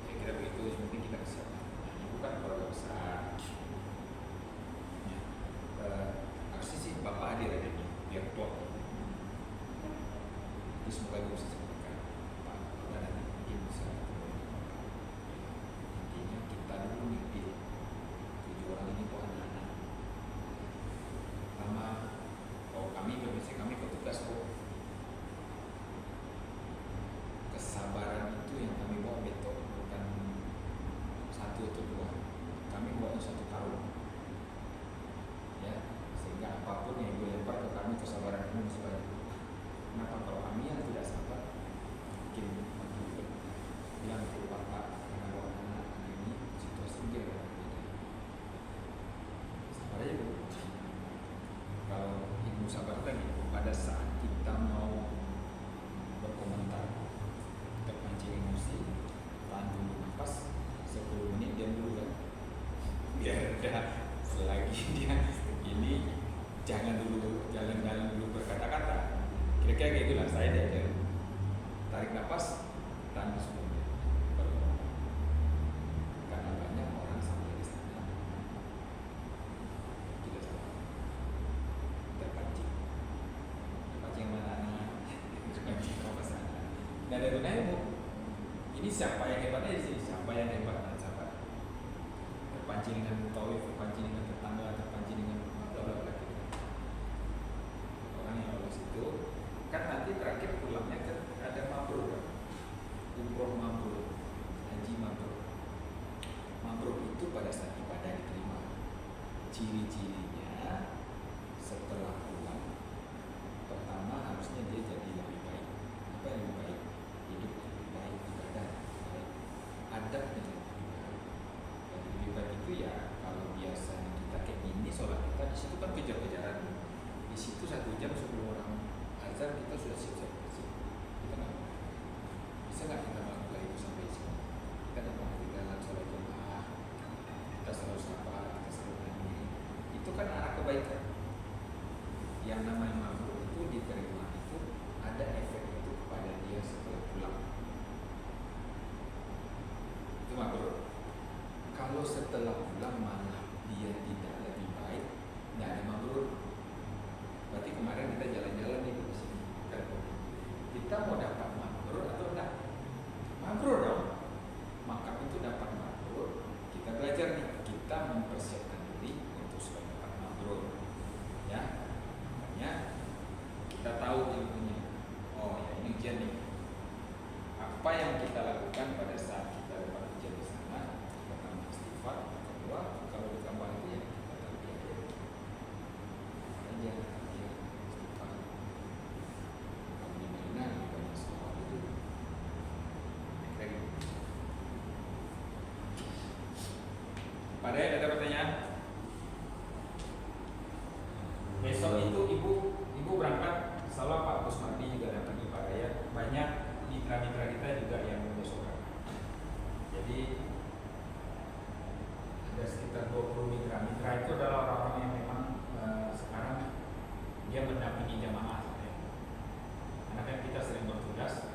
Saya kira begitu, yang penting kita kesiapan. Nah, ini bukan keluarga besar. Ya. Harusnya sih bapak hadir aja nih, biar tua. Jadi semoga gue bisa sebutkan Pak, dan nanti mungkin bisa. Intinya kita dulu nih pada saat kita mau berkomentar terpancing emosi, tahan dulu nafas 10 menit, diam dulu kan, biar udah selagi dia ini jangan dulu jalan-jalan dulu berkata-kata, kira-kira kayak itulah saya diajar. Tarik nafas, tahan 10 menit baru ngomong. Karena banyak orang sampai di sana kita salah terpancing mana, terpancing ke sana. Nggak ada gunanya bu. Ini siapa yang hebatnya di sini? Siapa yang hebat? Nah, sahabat. Terpancing dengan mutawif, terpancing dengan tetangga, terpancing dengan bla bla bla. Orang yang lolos itu kan nanti terakhir pulangnya kan ada mabrur kan? Umroh mabrur, haji mabrur. Mabrur itu pada saat ibadah diterima. Ciri-cirinya setelah pulang, pertama harusnya dia jadi lebih baik. Apa yang lebih baik? Hidup lebih baik, ibadah lebih baik, adabnya lebih baik. Dan lebih baik itu ya kalau biasanya kita kayak gini sholat kita di situ kan kejar-kejaran. Di situ 1 jam sebelum orang azan kita sudah siap-siap bersih. Kita nggak bisa nggak kita melakukan itu sampai sini? Kita dapat ketinggalan sholat jemaah, kita selalu sabar, kita selalu mandiri. Itu kan arah kebaikan. Yang namanya mabrur itu diterima itu ada efek itu kepada dia setelah pulang. Itu mabrur. Kalau setelah pulang malah dia tidak lebih baik, nggak ada mabrur. Berarti kemarin kita jalan-jalan nih di sini. Kita mau dapat mabrur atau enggak? Mabrur dong. Maka untuk dapat mabrur kita belajar nih, kita mempersiapkan diri untuk supaya dapat mabrur. Ya, makanya kita tahu ilmunya. Oh ya ini ujian nih. Apa yang kita lakukan pada saat kita dapat ujian di sana? Pertama istighfar, kedua kalau ditambah itu ya kita talbiyah aja, ya istighfar. Kalau di Madinah lebih banyak sholat itu. Pada ada pertanyaan? Besok itu ibu berangkat, salah Pak Gus Mardi juga datang di Pak Raya. Banyak mitra-mitra kita juga yang besok. Jadi ada sekitar 20 mitra. Mitra itu adalah orang-orang yang memang sekarang dia mendampingi jamaah. Karena kan kita sering bertugas.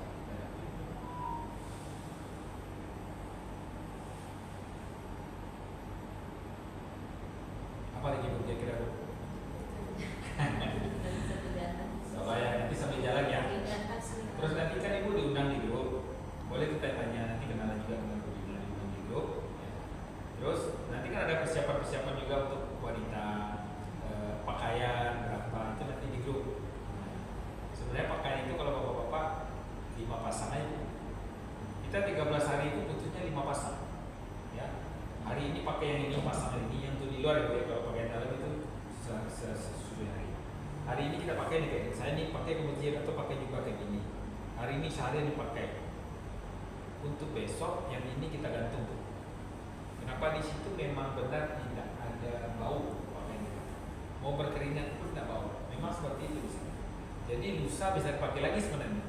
Apa lagi Bu kira-kira Bu? Coba ya, nanti sambil jalan ya. Terus nanti kan ibu diundang di grup, boleh kita tanya nanti kenalan juga dengan ibu diundang di grup. Terus nanti kan ada persiapan-persiapan juga untuk wanita, pakaian berapa itu nanti di grup. Sebenarnya pakaian itu kalau bapak-bapak 5 pasang aja. Kita 13 hari itu butuhnya 5 pasang. Ya, hari ini pakai yang ini, pasang ini, yang tuh di luar ya. Kalau pakaian dalam itu sesuai hari. Hari ini kita pakai nih kayak gini. Saya nih pakai ke masjid atau pakai juga kayak gini. Hari ini sehari dipakai. Untuk besok yang ini kita gantung tuh. Kenapa di situ memang benar tidak ada bau pakaian kita. Mau berkeringat pun tidak bau. Memang seperti itu. Jadi lusa bisa dipakai lagi sebenarnya.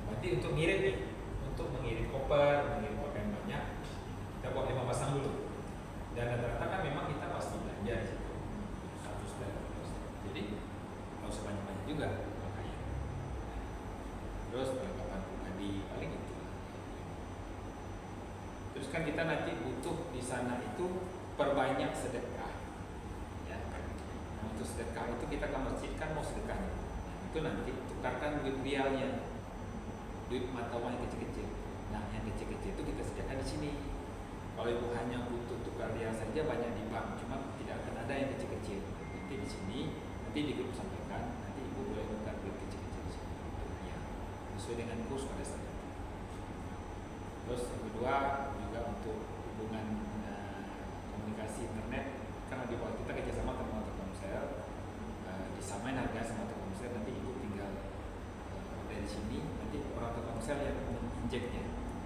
Berarti untuk ngirit nih, untuk mengirit koper, mengirit pakaian banyak, kita buat 5 pasang dulu. Dan rata-rata kan memang kita pasti belanja di situ. 100 jadi nggak usah banyak-banyak juga pakaian. Terus perlengkapan pribadi paling itu. Terus kan kita nanti butuh di sana itu perbanyak sedekah. Ya. Nah, untuk sedekah itu kita ke masjid kan mau sedekahnya. Nah, itu nanti tukarkan duit rialnya, duit mata uang yang kecil-kecil. Nah, yang kecil-kecil itu kita sediakan di sini. Kalau ibu hanya butuh tukar rial saja banyak di bank, cuma tidak akan ada yang kecil-kecil. Nanti di sini, nanti di grup sampaikan, nanti ibu boleh tukar duit kecil-kecil di sini. Ya, sesuai dengan kurs pada saat itu. Terus yang kedua juga untuk hubungan komunikasi internet, karena di bawah kita kerjasama sama Telkomsel, disamain harga sama Telkomsel, nanti ibu tinggal dari sini, nanti orang Telkomsel yang menginjeknya,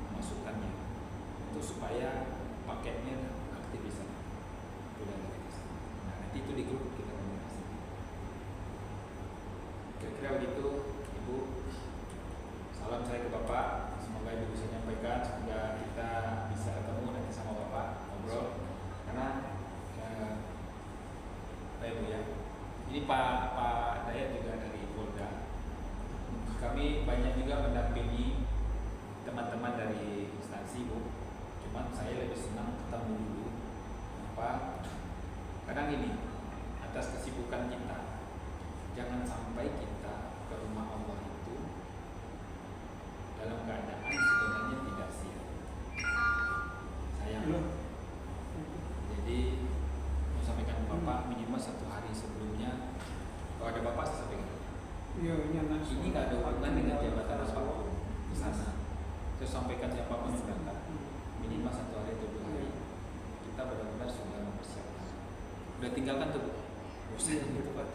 memasukkannya, itu supaya paketnya aktif di sana. Itu dari kita. Nah nanti itu di grup kita komunikasi. Pak Dayat juga dari Polda. Kami banyak juga mendampingi teman-teman dari instansi, Bu. Cuman saya lebih senang ketemu dulu. Kenapa? Kadang ini atas kesibukan kita, jangan sampai kita ke rumah Allah itu dalam keadaan sebenarnya tidak siap. Sayang. Jadi mau sampaikan ke Bapak minimal 1 hari sebelumnya. Kalau ada Bapak saya sampaikan. Iya, Ini nggak ada hubungan dengan jabatan apapun di sana. Saya sampaikan siapapun yang datang minimal 1 hari atau 2 hari kita benar-benar sudah mempersiapkan. Udah tinggalkan tuh, bosan gitu Pak.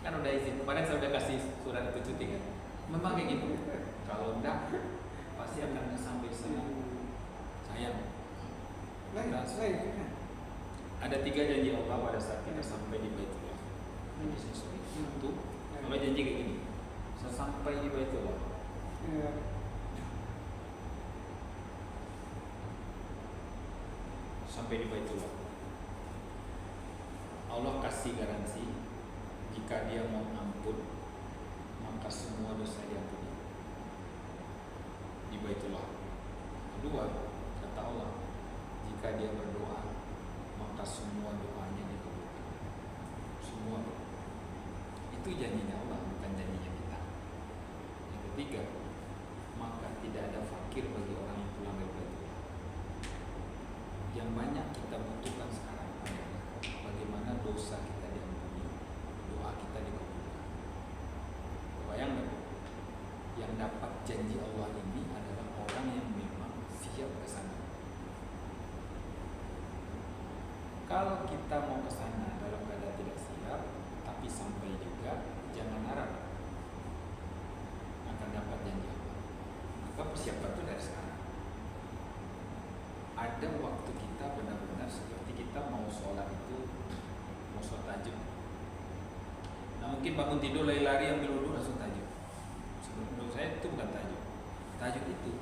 Kan udah izin. Kemarin saya udah kasih surat itu cuti kan. Memang kayak gitu. Kalau enggak pasti akan sampai sana. Sayang. Ada 3 janji Allah pada saat kita sampai di Baitullah. Jadi sesuai itu. Allah janji kayak gini. Sesampai di Baitullah. Sampai di Baitullah. Allah kasih garansi jika dia mau ampun maka semua dosa diampuni di Baitullah. Kedua, kata Allah, jika dia berdoa maka semua doanya dikabulkan. Semua. Itu janjinya Allah, bukan janjinya kita. Yang ketiga, maka tidak ada fakir bagi orang yang pulang dari Baitullah. Yang banyak kita butuhkan sekarang adalah bagaimana dosa kita diampuni, doa kita dikabulkan. Bayangkan, yang dapat janji Allah ini adalah orang yang memang siap ke sana. Kalau kita mau ke sana dalam keadaan tidak siap, tapi sampai juga, jangan harap akan dapat janji Allah. Maka persiapan itu dari sekarang. Ada waktu kita benar-benar seperti kita mau sholat itu, mau sholat tahajud. Nah mungkin bangun tidur lari-lari ambil wudhu langsung tahajud. Menurut saya itu bukan tahajud. Tahajud itu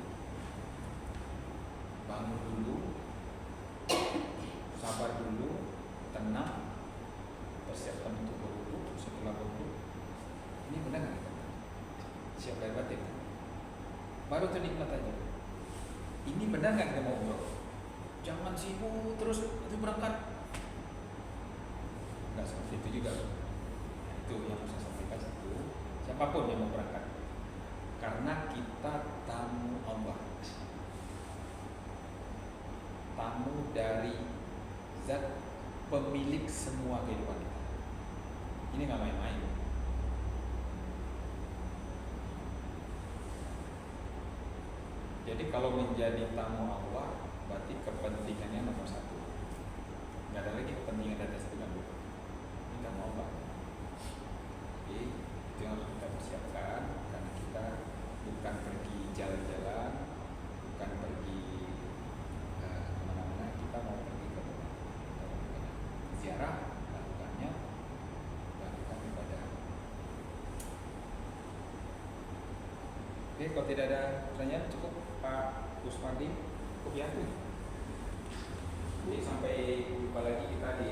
bangun dulu, sabar dulu, tenang, persiapkan untuk berwudhu. Setelah berwudhu, ini benar nggak kita? Siap lahir batin. Baru tuh nikmat aja. Ini benar nggak kita mau umroh? Jangan sibuk terus itu berangkat. Nggak seperti itu juga. Itu yang saya sampaikan satu. Siapapun yang mau berangkat, karena kita tamu Allah, tamu dari Zat pemilik semua kehidupan kita. Ini nggak main-main. Jadi kalau menjadi tamu Allah, berarti kepentingannya nomor 1. Nggak ada lagi kepentingan di atas itu kan, Bu. Ini tamu Allah. Jadi itu yang harus kita persiapkan, karena kita bukan pergi jalan-jalan, bukan pergi kemana-mana, kita mau pergi ke ziarah, lakukan ibadah. Oke, kalau tidak ada pertanyaan cukup Pak Kuspardi, cukup ya. Jadi sampai jumpa lagi kita di